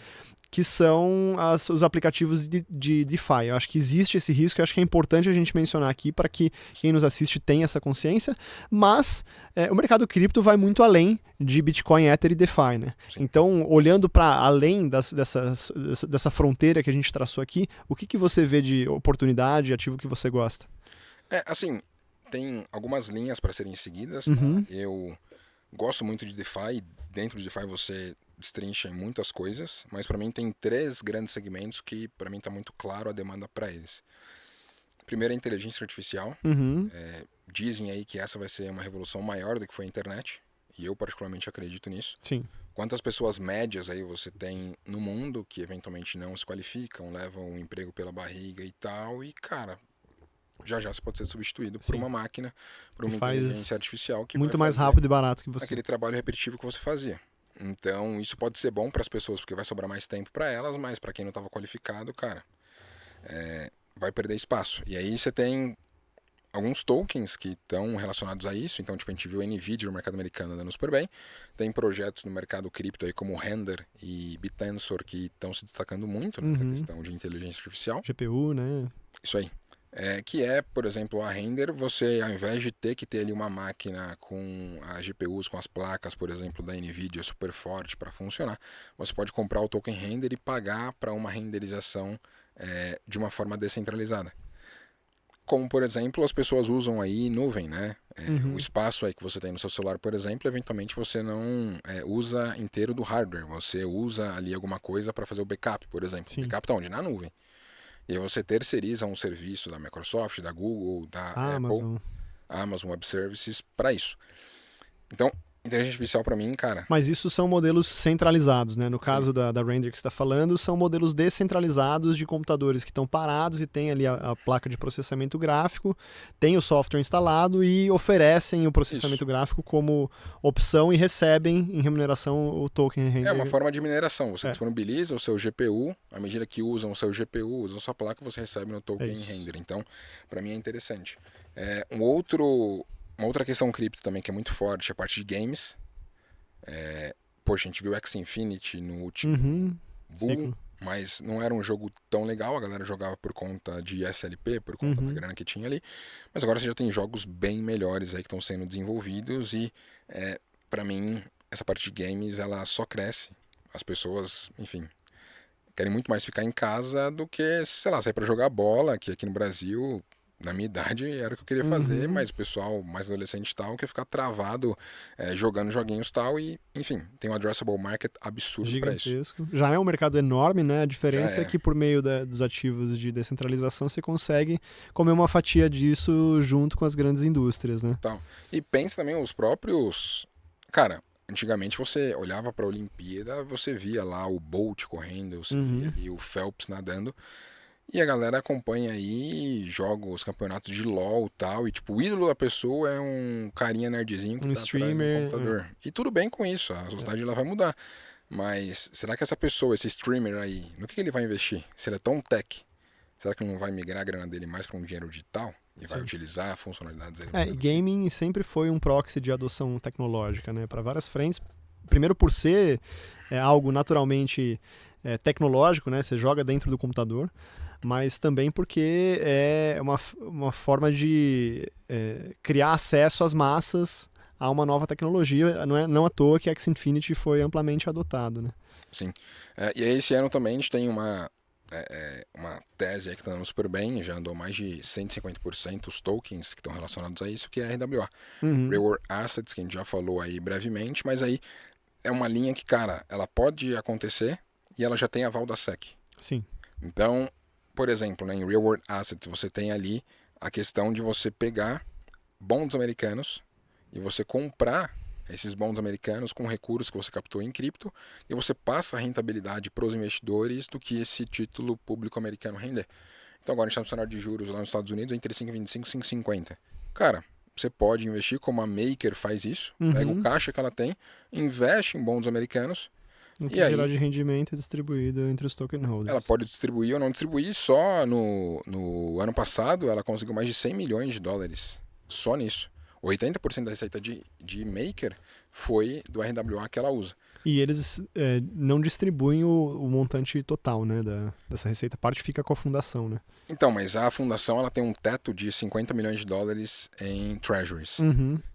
que são os aplicativos de DeFi. Eu acho que existe esse risco, eu acho que é importante a gente mencionar aqui para que quem nos assiste tenha essa consciência, mas o mercado cripto vai muito além de Bitcoin, Ether e DeFi, né? Então, olhando para além dessa fronteira que a gente traçou aqui, o que você vê de oportunidade, ativo que você gosta? Assim, tem algumas linhas para serem seguidas. Uhum. Tá? Eu gosto muito de DeFi. Dentro de DeFi você destrincha em muitas coisas, mas para mim tem 3 grandes segmentos que para mim está muito claro a demanda para eles. Primeiro é a inteligência artificial. Uhum. Dizem aí que essa vai ser uma revolução maior do que foi a internet, e eu particularmente acredito nisso. Sim. Quantas pessoas médias aí você tem no mundo que eventualmente não se qualificam, levam o emprego pela barriga e tal, e cara, já você pode ser substituído por uma máquina, por uma inteligência artificial que muito vai mais fazer rápido e barato que você. aquele trabalho repetitivo que você fazia. Então isso pode ser bom para as pessoas porque vai sobrar mais tempo para elas, mas para quem não estava qualificado, cara, vai perder espaço. E aí você tem alguns tokens que estão relacionados a isso. Então, tipo, a gente viu a NVIDIA no mercado americano andando super bem. Tem projetos no mercado cripto aí como Render e Bitensor que estão se destacando muito nessa questão de inteligência artificial. GPU, né? Isso aí. Que é, por exemplo, a render, você ao invés de ter que ter ali uma máquina com as GPUs, com as placas, por exemplo, da NVIDIA super forte para funcionar, você pode comprar o token render e pagar para uma renderização de uma forma descentralizada. Como, por exemplo, as pessoas usam aí nuvem, né? O espaço aí que você tem no seu celular, por exemplo, eventualmente você não usa inteiro do hardware, você usa ali alguma coisa para fazer o backup, por exemplo. Sim. Backup está onde? Na nuvem. E aí você terceiriza um serviço da Microsoft, da Google, da Apple, Amazon Web Services para isso. Então, inteligência artificial para mim, cara... Mas isso são modelos centralizados, né? No caso da render que você está falando, são modelos descentralizados de computadores que estão parados e tem ali a placa de processamento gráfico, tem o software instalado e oferecem o processamento gráfico como opção e recebem em remuneração o token render. É uma forma de mineração. Você disponibiliza o seu GPU, à medida que usam o seu GPU, usam a sua placa, você recebe no token render. Então, para mim é interessante. Uma outra questão cripto também que é muito forte é a parte de games. Poxa, a gente viu Axie Infinity no último boom, mas não era um jogo tão legal. A galera jogava por conta de SLP, por conta da grana que tinha ali. Mas agora você já tem jogos bem melhores aí que estão sendo desenvolvidos e, para mim, essa parte de games ela só cresce. As pessoas, enfim, querem muito mais ficar em casa do que, sei lá, sair para jogar bola, que aqui no Brasil... Na minha idade era o que eu queria fazer, mas o pessoal mais adolescente tal quer ficar travado jogando joguinhos tal e, enfim, tem um addressable market absurdo para isso. Já é um mercado enorme, né? A diferença é que por meio dos ativos de descentralização você consegue comer uma fatia disso junto com as grandes indústrias, né? Então, e pensa também os próprios... Cara, antigamente você olhava para a Olimpíada, você via lá o Bolt correndo, você via ali o Phelps nadando. E a galera acompanha aí, joga os campeonatos de LoL e tal, e tipo, o ídolo da pessoa é um carinha nerdzinho que tá streamer, atrás do computador. E tudo bem com isso, a sociedade ela vai mudar. Mas será que essa pessoa, esse streamer aí, no que ele vai investir? Se ele é tão tech, será que ele não vai migrar a grana dele mais para um dinheiro digital? E vai utilizar funcionalidades aí? E gaming sempre foi um proxy de adoção tecnológica, né? Para várias frentes. Primeiro por ser algo naturalmente tecnológico, né? Você joga dentro do computador. Mas também porque é uma forma de criar acesso às massas a uma nova tecnologia. Não à toa que Axie Infinity foi amplamente adotado, né? Sim. E aí esse ano também a gente tem uma tese aí que está andando super bem, já andou mais de 150% os tokens que estão relacionados a isso, que é a RWA. Real World Assets, que a gente já falou aí brevemente, mas aí é uma linha que, cara, ela pode acontecer e ela já tem aval da SEC. Sim. Então... Por exemplo, né, em Real World Assets, você tem ali a questão de você pegar bonds americanos e você comprar esses bonds americanos com recursos que você captou em cripto e você passa a rentabilidade para os investidores do que esse título público americano render. Então agora a gente está no cenário de juros lá nos Estados Unidos entre 5,25 e 5,50. Cara, você pode investir como a Maker faz isso, pega o caixa que ela tem, investe em bonds americanos. O que gerar de rendimento é distribuído entre os token holders. Ela pode distribuir ou não distribuir. Só no ano passado ela conseguiu mais de 100 milhões de dólares. Só nisso. 80% da receita de Maker foi do RWA que ela usa. E eles não distribuem o montante total, né, dessa receita. A parte fica com a fundação, né? Então, mas a fundação ela tem um teto de 50 milhões de dólares em treasuries,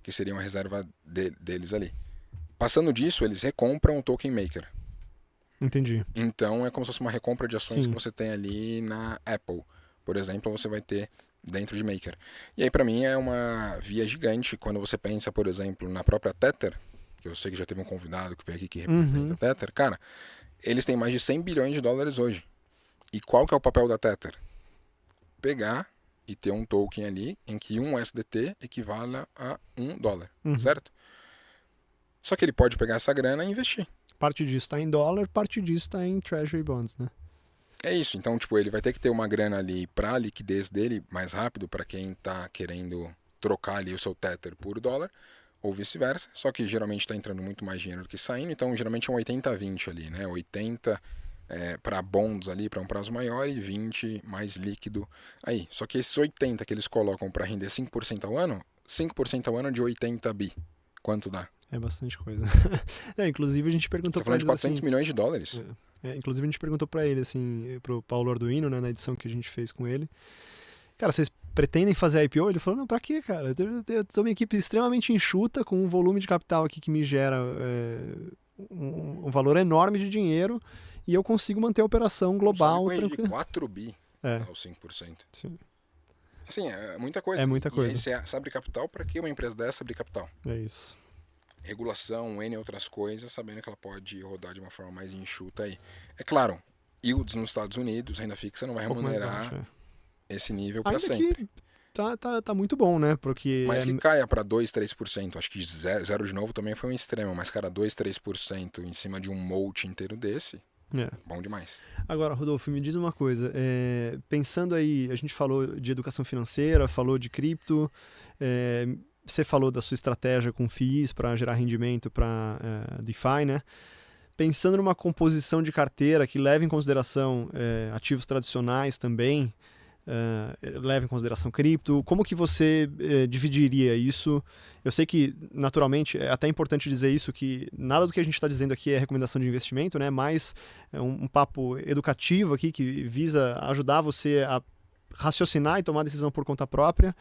que seria uma reserva deles ali. Passando disso, eles recompram o token maker. Entendi. Então é como se fosse uma recompra de ações que você tem ali na Apple. Por exemplo, você vai ter dentro de maker. E aí para mim é uma via gigante quando você pensa, por exemplo, na própria Tether, que eu sei que já teve um convidado que veio aqui que representa a Tether. Cara, eles têm mais de 100 bilhões de dólares hoje. E qual que é o papel da Tether? Pegar e ter um token ali em que um USDT equivale a $1, certo? Só que ele pode pegar essa grana e investir. Parte disso está em dólar, parte disso está em Treasury Bonds, né? É isso. Então, tipo, ele vai ter que ter uma grana ali para a liquidez dele mais rápido, para quem está querendo trocar ali o seu Tether por dólar, ou vice-versa. Só que geralmente está entrando muito mais dinheiro do que saindo. Então, geralmente é um 80-20 ali, né? 80 para bonds ali, para um prazo maior, e 20 mais líquido aí. Só que esses 80 que eles colocam para render 5% ao ano, 5% ao ano de 80 bi. Quanto dá? É bastante coisa. Inclusive a gente perguntou para ele... Você tá falando de 400 milhões de dólares. Inclusive a gente perguntou para ele, assim, pro Paulo Arduino, né, na edição que a gente fez com ele. Cara, vocês pretendem fazer IPO? Ele falou, não, pra quê, cara? Eu tenho uma equipe extremamente enxuta, com um volume de capital aqui que me gera um valor enorme de dinheiro, e eu consigo manter a operação global tranquila. 4 bi aos 5%. Sim. Assim, é muita coisa. É muita coisa. E aí você abre capital, para que uma empresa dessa abrir capital? É isso. Regulação, N outras coisas, sabendo que ela pode rodar de uma forma mais enxuta aí. É claro, yields nos Estados Unidos, renda fixa não vai remunerar esse nível para sempre. Tá muito bom, né? Porque mas que caia para 2, 3%, acho que zero de novo também foi um extremo, mas cara, 2, 3% em cima de um multi inteiro desse, bom demais. Agora, Rodolfo, me diz uma coisa, pensando aí, a gente falou de educação financeira, falou de cripto, você falou da sua estratégia com FIIs para gerar rendimento para DeFi, né? Pensando numa composição de carteira que leve em consideração ativos tradicionais também, leva em consideração cripto, como que você dividiria isso? Eu sei que, naturalmente, é até importante dizer isso, que nada do que a gente está dizendo aqui é recomendação de investimento, né? Mas é um papo educativo aqui que visa ajudar você a raciocinar e tomar decisão por conta própria.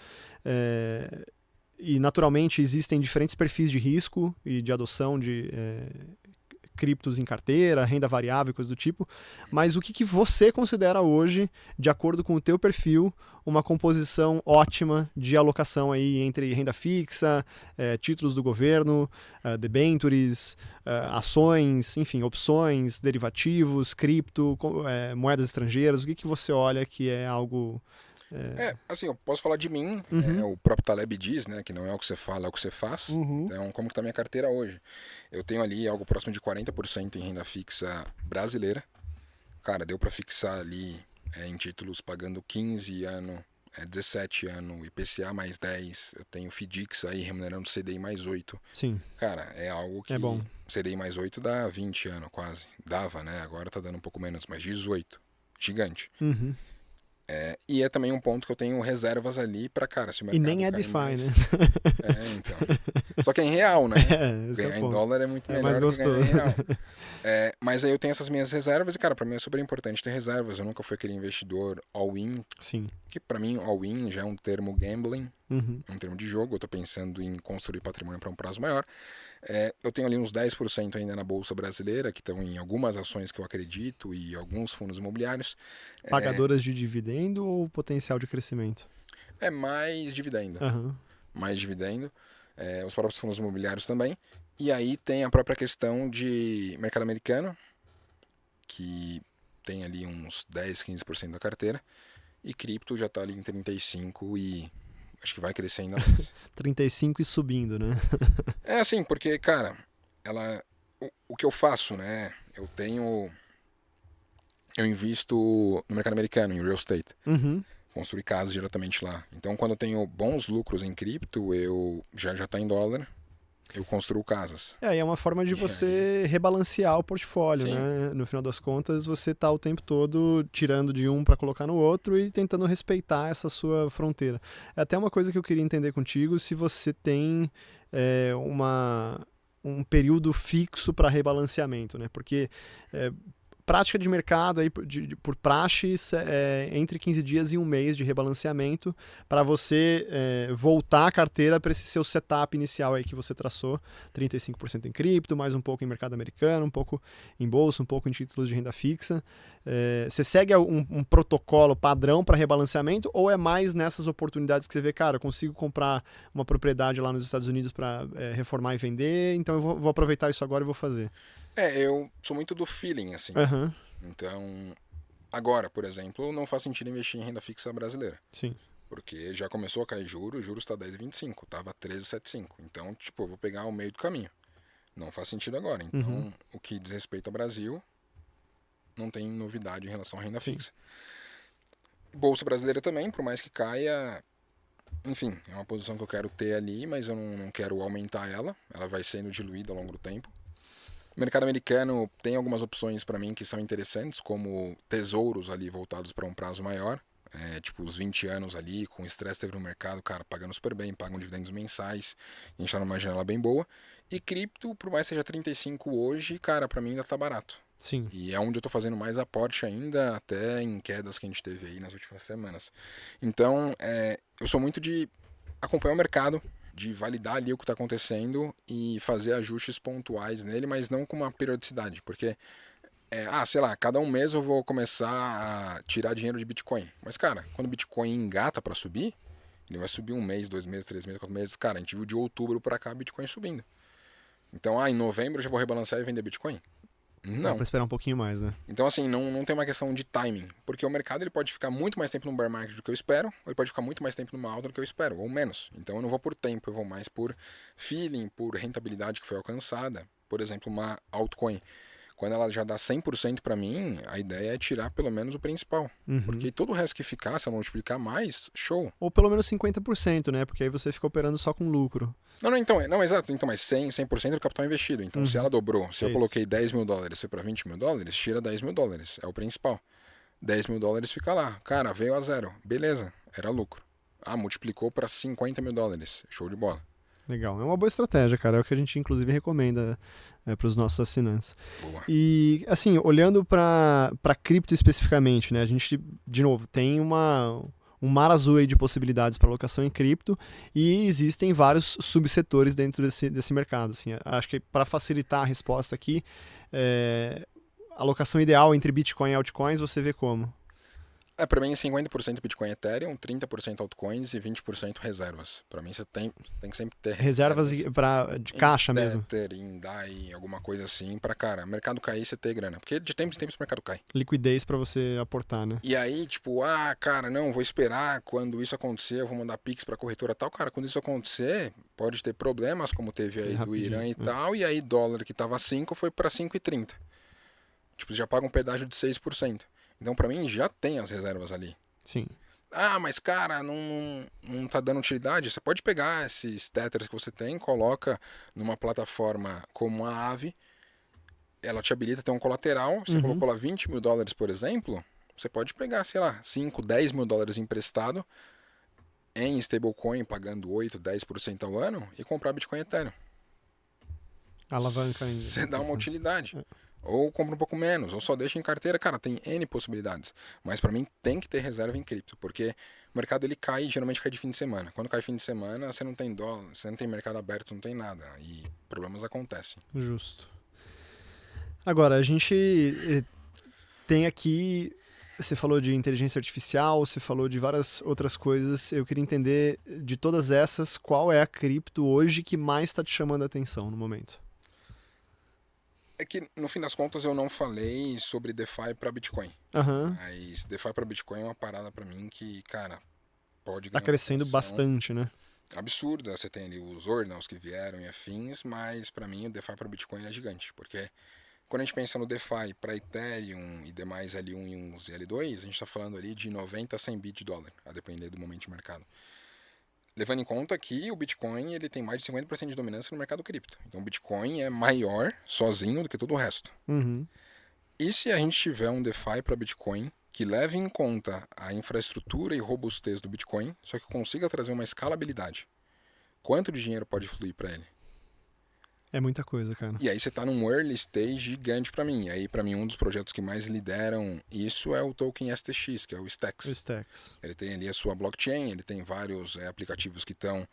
E, naturalmente, existem diferentes perfis de risco e de adoção de criptos em carteira, renda variável, coisa do tipo, mas o que você considera hoje, de acordo com o teu perfil, uma composição ótima de alocação aí entre renda fixa, títulos do governo, debentures, ações, enfim, opções, derivativos, cripto, moedas estrangeiras, o que você olha que é algo... assim, eu posso falar de mim, o próprio Taleb diz, né, que não é o que você fala, é o que você faz. Então, como que tá minha carteira hoje? Eu tenho ali algo próximo de 40% em renda fixa brasileira. Cara, deu para fixar ali em títulos pagando 15 ano, 17 ano, IPCA mais 10. Eu tenho FDIX aí remunerando CDI mais 8. Sim. Cara, é algo que CDI mais 8 dá 20 anos quase. Dava, né? Agora tá dando um pouco menos, mas 18. Gigante. E é também um ponto que eu tenho reservas ali para, cara, se o mercado... E nem é DeFi, mais, né? Então. Só que é em real, né? Ganhar em dólar é muito melhor mais gostoso. Do que ganhar em real. Mas aí eu tenho essas minhas reservas e, cara, para mim é super importante ter reservas. Eu nunca fui aquele investidor all-in. Sim. Que para mim all-in já é um termo gambling, um termo de jogo. Eu tô pensando em construir patrimônio para um prazo maior. Eu tenho ali uns 10% ainda na Bolsa Brasileira, que estão em algumas ações que eu acredito e alguns fundos imobiliários. Pagadoras de dividendo ou potencial de crescimento? É mais dividendo. Mais dividendo. Os próprios fundos imobiliários também. E aí tem a própria questão de mercado americano, que tem ali uns 10, 15% da carteira. E cripto já está ali em 35% e acho que vai crescer ainda mais. 35 e subindo, né? Assim, porque, cara, o que eu faço, né? Eu invisto no mercado americano, em real estate. Construir casas diretamente lá. Então, quando eu tenho bons lucros em cripto, eu já está em dólar, eu construo casas. E é uma forma de você rebalancear o portfólio, né? No final das contas, você tá o tempo todo tirando de um para colocar no outro e tentando respeitar essa sua fronteira. É até uma coisa que eu queria entender contigo, se você tem um período fixo para rebalanceamento, né? Porque prática de mercado aí por praxes entre 15 dias e um mês de rebalanceamento para você voltar a carteira para esse seu setup inicial aí que você traçou, 35% em cripto, mais um pouco em mercado americano, um pouco em bolsa, um pouco em títulos de renda fixa. Você segue um protocolo padrão para rebalanceamento ou é mais nessas oportunidades que você vê, cara, eu consigo comprar uma propriedade lá nos Estados Unidos para reformar e vender, então eu vou aproveitar isso agora e vou fazer? Eu sou muito do feeling, assim. Então, agora, por exemplo, não faz sentido investir em renda fixa brasileira. Sim. Porque já começou a cair juros está 10,25, tava 13,75. Então, eu vou pegar o meio do caminho. Não faz sentido agora. Então, o que diz respeito ao Brasil, não tem novidade em relação à renda fixa. Bolsa brasileira também, por mais que caia, enfim, é uma posição que eu quero ter ali, mas eu não quero aumentar ela. Ela vai sendo diluída ao longo do tempo. O mercado americano tem algumas opções para mim que são interessantes, como tesouros ali voltados para um prazo maior, tipo os 20 anos ali, com estresse teve no mercado, cara, pagando super bem, pagam dividendos mensais, a gente tá numa janela bem boa. E cripto, por mais que seja 35 hoje, cara, para mim ainda tá barato. Sim. E é onde eu estou fazendo mais aporte ainda, até em quedas que a gente teve aí nas últimas semanas. Então, eu sou muito de acompanhar o mercado, de validar ali o que está acontecendo e fazer ajustes pontuais nele, mas não com uma periodicidade, porque, sei lá, cada um mês eu vou começar a tirar dinheiro de Bitcoin. Mas, cara, quando o Bitcoin engata para subir, ele vai subir 1 mês, 2 meses, 3 meses, 4 meses. Cara, a gente viu de outubro para cá Bitcoin subindo. Então, em novembro eu já vou rebalancear e vender Bitcoin? Dá Não. pra esperar um pouquinho mais, né? Então, assim, não tem uma questão de timing. Porque o mercado ele pode ficar muito mais tempo no bear market do que eu espero, ou ele pode ficar muito mais tempo numa alta do que eu espero, ou menos. Então, eu não vou por tempo, eu vou mais por feeling, por rentabilidade que foi alcançada. Por exemplo, uma altcoin. Quando ela já dá 100% para mim, a ideia é tirar pelo menos o principal. Uhum. Porque todo o resto que ficar, se ela multiplicar mais, show. Ou pelo menos 50%, né? Porque aí você fica operando só com lucro. Não, exato. Então, mas 100% do capital investido. Então, se ela dobrou, se eu coloquei $10.000, foi para $20.000, tira $10.000. É o principal. $10.000 fica lá. Cara, veio a zero. Beleza, era lucro. Multiplicou para $50.000. Show de bola. Legal. É uma boa estratégia, cara. É o que a gente, inclusive, recomenda para os nossos assinantes. Boa. E, assim, olhando para cripto especificamente, né? A gente, de novo, tem um mar azul aí de possibilidades para alocação em cripto e existem vários subsetores dentro desse mercado. Assim, acho que para facilitar a resposta aqui, a alocação ideal entre Bitcoin e altcoins você vê como? Para mim, 50% Bitcoin e Ethereum, 30% altcoins e 20% reservas. Para mim, você tem que sempre ter reservas de caixa mesmo. Tether, em DAI, alguma coisa assim, para, cara, mercado cair, você ter grana. Porque de tempos em tempos o mercado cai. Liquidez para você aportar, né? E aí, tipo, cara, não, vou esperar quando isso acontecer, eu vou mandar Pix pra corretora tal. Cara, quando isso acontecer, pode ter problemas, como teve aí do Irã e tal. E aí, dólar que tava 5 foi pra 5,30. Tipo, você já paga um pedágio de 6%. Então, pra mim, já tem as reservas ali. Sim. Mas cara, não tá dando utilidade. Você pode pegar esses tethers que você tem, coloca numa plataforma como a Aave, ela te habilita a ter um colateral. Você colocou lá $20.000, por exemplo, você pode pegar, sei lá, $5, $10.000 emprestado em stablecoin, pagando 8, 10% ao ano e comprar Bitcoin e Ethereum. Alavanca ainda. Você dá uma utilidade. Ou compra um pouco menos, ou só deixa em carteira. Cara, tem N possibilidades. Mas para mim tem que ter reserva em cripto, porque o mercado ele cai, geralmente cai de fim de semana. Quando cai fim de semana, você não tem dólar, você não tem mercado aberto, você não tem nada. E problemas acontecem. Justo. Agora, a gente tem aqui, você falou de inteligência artificial, você falou de várias outras coisas. Eu queria entender, de todas essas, qual é a cripto hoje que mais está te chamando a atenção no momento? É que, no fim das contas, eu não falei sobre DeFi para Bitcoin. Mas DeFi para Bitcoin é uma parada para mim que, cara, pode ganhar. Tá crescendo bastante, né? Absurda. Você tem ali os Ordinals que vieram e afins, mas para mim o DeFi para Bitcoin é gigante. Porque quando a gente pensa no DeFi para Ethereum e demais L1 e uns L2, a gente está falando ali de 90 a 100 bit de dólar, a depender do momento de mercado. Levando em conta que o Bitcoin ele tem mais de 50% de dominância no mercado cripto. Então o Bitcoin é maior sozinho do que todo o resto. E se a gente tiver um DeFi para Bitcoin que leve em conta a infraestrutura e robustez do Bitcoin, só que consiga trazer uma escalabilidade, quanto de dinheiro pode fluir para ele? É muita coisa, cara. E aí você está num early stage gigante para mim. E aí, para mim, um dos projetos que mais lideram isso é o token STX, que é o Stacks. O Stacks. Ele tem ali a sua blockchain, ele tem vários aplicativos que estão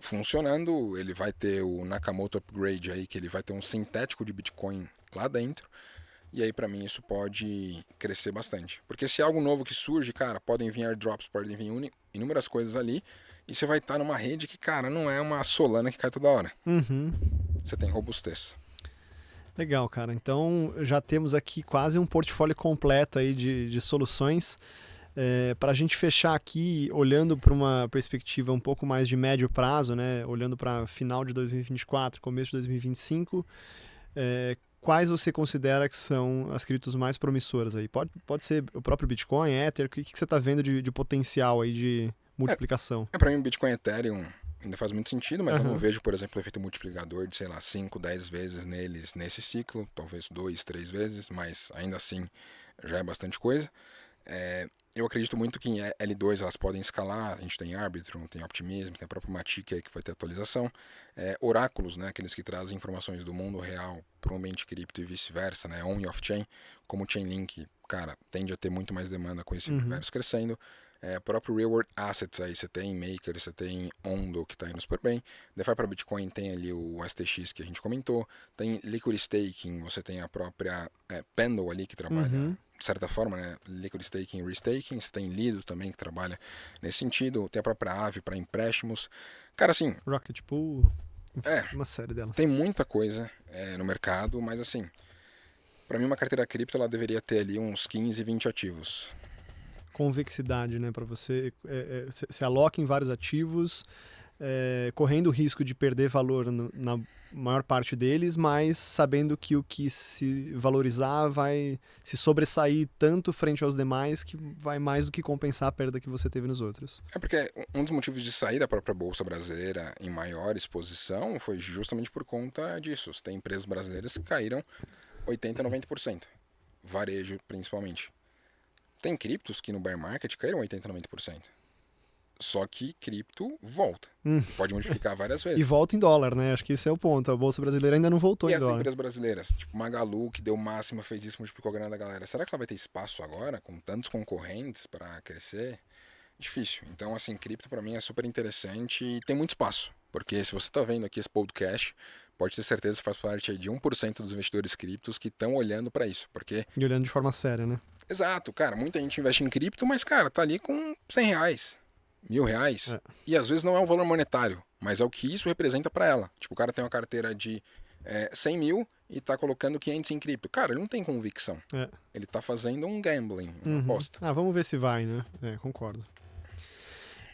funcionando. Ele vai ter o Nakamoto Upgrade aí, que ele vai ter um sintético de Bitcoin lá dentro. E aí, para mim, isso pode crescer bastante. Porque se é algo novo que surge, cara, podem vir airdrops, podem vir inúmeras coisas ali. E você vai estar numa rede que, cara, não é uma Solana que cai toda hora. Você tem robustez. Legal, cara. Então, já temos aqui quase um portfólio completo aí de soluções. Para a gente fechar aqui, olhando para uma perspectiva um pouco mais de médio prazo, né? Olhando para final de 2024, começo de 2025, quais você considera que são as criptos mais promissoras aí? Pode ser o próprio Bitcoin, Ether, o que você está vendo de potencial aí de multiplicação? Para mim, Bitcoin e Ethereum ainda faz muito sentido, mas eu não vejo, por exemplo, o efeito multiplicador de, sei lá, 5, 10 vezes neles nesse ciclo, talvez 2, 3 vezes, mas ainda assim já é bastante coisa. Eu acredito muito que em L2 elas podem escalar. A gente tem Arbitrum, tem Optimism, tem a própria Matic aí que vai ter atualização. Oráculos, né, aqueles que trazem informações do mundo real para o ambiente cripto e vice-versa, né, on e off-chain, como o Chainlink, cara, tende a ter muito mais demanda com esse universo crescendo. Próprio Real World Assets aí, você tem Maker, você tem Ondo que está indo super bem. DeFi para Bitcoin tem ali o STX que a gente comentou. Tem Liquid Staking, você tem a própria Pendle ali que trabalha de certa forma, né, Liquid Staking e Restaking. Você tem Lido também que trabalha nesse sentido. Tem a própria Aave para empréstimos. Cara, assim... Rocket Pool, uma série delas. Tem muita coisa no mercado, mas assim, para mim uma carteira cripto ela deveria ter ali uns 15, 20 ativos. Convexidade, né, para você se aloca em vários ativos, correndo o risco de perder valor na maior parte deles, mas sabendo que o que se valorizar vai se sobressair tanto frente aos demais que vai mais do que compensar a perda que você teve nos outros. Porque um dos motivos de sair da própria Bolsa Brasileira em maior exposição foi justamente por conta disso. Tem empresas brasileiras que caíram 80%, 90%. Varejo, principalmente. Tem criptos que no bear market caíram 80%, 90%. Só que cripto volta. Pode multiplicar várias vezes. E volta em dólar, né? Acho que esse é o ponto. A Bolsa Brasileira ainda não voltou em dólar. E as empresas brasileiras, tipo Magalu, que deu máxima, fez isso, multiplicou a grana da galera. Será que ela vai ter espaço agora, com tantos concorrentes para crescer? Difícil. Então, assim, cripto para mim é super interessante e tem muito espaço. Porque se você está vendo aqui esse podcast, pode ter certeza que faz parte aí de 1% dos investidores criptos que estão olhando para isso. Porque... E olhando de forma séria, né? Exato, cara. Muita gente investe em cripto, mas, cara, tá ali com R$100, R$1.000. E às vezes não é um valor monetário, mas é o que isso representa para ela. Tipo, o cara tem uma carteira de 100 mil e tá colocando 500 em cripto. Cara, ele não tem convicção. Ele tá fazendo um gambling, uma aposta. Vamos ver se vai, né? Concordo.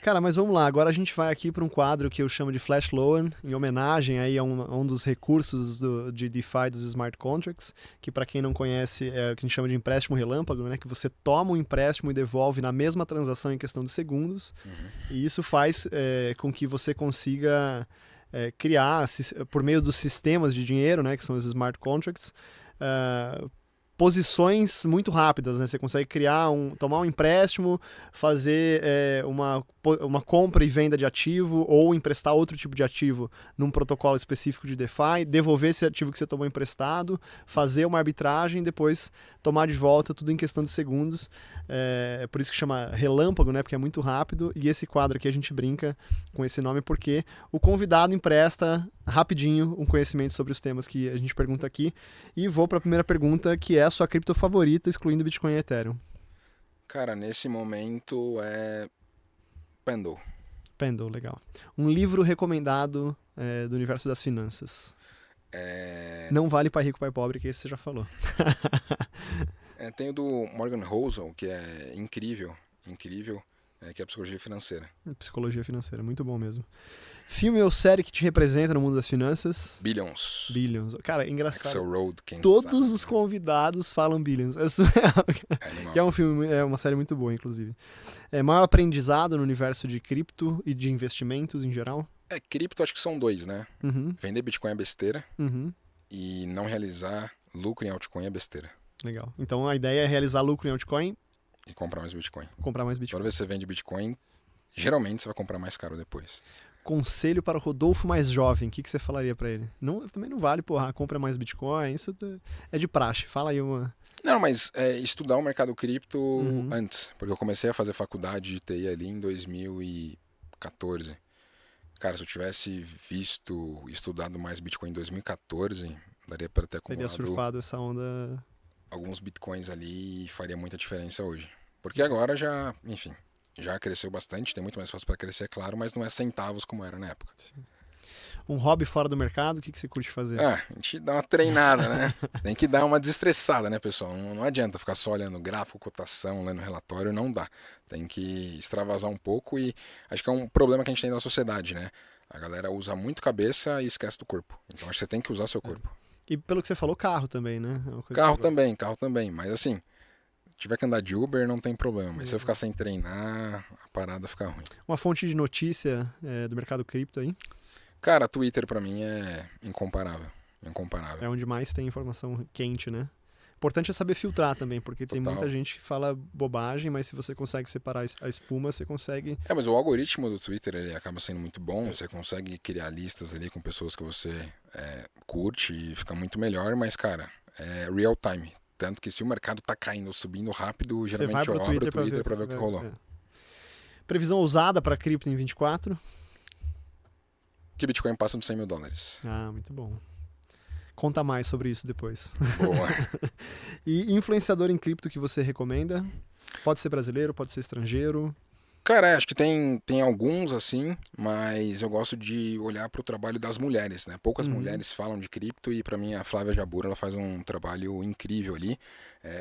Cara, mas vamos lá, agora a gente vai aqui para um quadro que eu chamo de Flash Loan, em homenagem aí a um dos recursos de DeFi dos Smart Contracts, que para quem não conhece é o que a gente chama de empréstimo relâmpago, né? Que você toma um empréstimo e devolve na mesma transação em questão de segundos, e isso faz com que você consiga criar, por meio dos sistemas de dinheiro, né? Que são os Smart Contracts, posições muito rápidas, né? Você consegue tomar um empréstimo, fazer uma compra e venda de ativo ou emprestar outro tipo de ativo num protocolo específico de DeFi, devolver esse ativo que você tomou emprestado, fazer uma arbitragem, depois tomar de volta, tudo em questão de segundos. Por isso que chama relâmpago, né? Porque é muito rápido. E esse quadro aqui a gente brinca com esse nome porque o convidado empresta rapidinho um conhecimento sobre os temas que a gente pergunta aqui. E vou para a primeira pergunta, que é a sua cripto favorita, excluindo Bitcoin e Ethereum. Cara, nesse momento é Pendle. Pendle, legal. Um livro recomendado do universo das finanças. Não vale Pai Rico, Pai Pobre, que esse você já falou. Tem o do Morgan Housel, que é incrível, que é a psicologia financeira. Psicologia financeira, muito bom mesmo. Filme ou série que te representa no mundo das finanças? Billions. Cara, é engraçado. Axel Road, Todos os convidados falam Billions. É surreal. Que é um filme, uma série muito boa, inclusive. Maior aprendizado no universo de cripto e de investimentos em geral? Cripto acho que são dois, né? Vender Bitcoin é besteira e não realizar lucro em altcoin é besteira. Legal. Então a ideia é realizar lucro em altcoin e comprar mais Bitcoin. Toda vez que você vende Bitcoin, geralmente você vai comprar mais caro depois. Conselho para o Rodolfo mais jovem, o que você falaria para ele? Também não vale, compra mais Bitcoin, isso é de praxe. Fala aí uma... Não, mas estudar o mercado cripto antes, porque eu comecei a fazer faculdade de TI ali em 2014. Cara, se eu tivesse estudado mais Bitcoin em 2014, daria para ter acumulado... Teria surfado essa onda... alguns Bitcoins ali e faria muita diferença hoje. Porque agora já, enfim, já cresceu bastante, tem muito mais espaço para crescer, é claro, mas não é centavos como era na época. Sim. Um hobby fora do mercado, o que você curte fazer? A gente dá uma treinada, né? Tem que dar uma desestressada, né, pessoal? Não adianta ficar só olhando gráfico, cotação, lendo relatório, não dá. Tem que extravasar um pouco e acho que é um problema que a gente tem na sociedade, né? A galera usa muito cabeça e esquece do corpo. Então acho que você tem que usar seu corpo. E pelo que você falou, carro também, né? Carro também. Mas assim, se tiver que andar de Uber, não tem problema. Mas se eu ficar sem treinar, a parada fica ruim. Uma fonte de notícia do mercado cripto aí? Cara, Twitter pra mim é incomparável. É onde mais tem informação quente, né? Importante é saber filtrar também, porque Total. tem muita gente que fala bobagem, mas se você consegue separar a espuma, você consegue... Mas o algoritmo do Twitter, ele acaba sendo muito bom, você consegue criar listas ali com pessoas que você curte e fica muito melhor, mas, cara, é real time. Tanto que se o mercado tá caindo ou subindo rápido, geralmente eu abro o Twitter pra ver o que rolou. Previsão ousada para cripto em 24? Que Bitcoin passa dos $100 mil. Ah, muito bom. Conta mais sobre isso depois. Boa. E influenciador em cripto que você recomenda? Pode ser brasileiro, pode ser estrangeiro? Cara, acho que tem alguns assim, mas eu gosto de olhar para o trabalho das mulheres, né? Poucas mulheres falam de cripto e para mim a Flávia Jabbour, ela faz um trabalho incrível ali,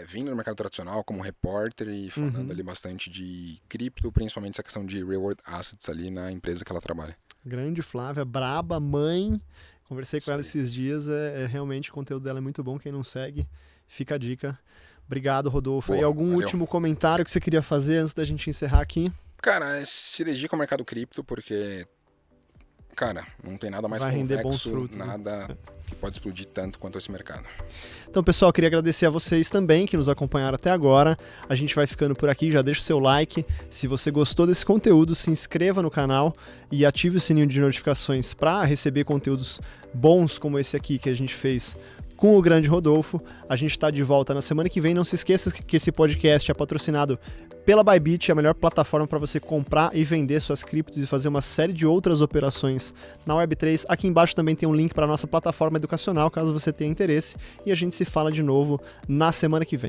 vindo no mercado tradicional como repórter e falando ali bastante de cripto, principalmente essa questão de reward assets ali na empresa que ela trabalha. Grande Flávia, braba, mãe. Conversei com ela esses dias, realmente o conteúdo dela é muito bom, quem não segue, fica a dica. Obrigado, Rodolfo. E algum último comentário que você queria fazer antes da gente encerrar aqui? Cara, se dedica ao mercado cripto porque, cara, não tem nada mais complexo, nada que pode explodir tanto quanto esse mercado. Então, pessoal, queria agradecer a vocês também que nos acompanharam até agora. A gente vai ficando por aqui, já deixa o seu like. Se você gostou desse conteúdo, se inscreva no canal e ative o sininho de notificações para receber conteúdos bons como esse aqui que a gente fez com o grande Rodolfo. A gente está de volta na semana que vem. Não se esqueça que esse podcast é patrocinado pela Bybit, a melhor plataforma para você comprar e vender suas criptos e fazer uma série de outras operações na Web3. Aqui embaixo também tem um link para a nossa plataforma educacional, caso você tenha interesse. E a gente se fala de novo na semana que vem.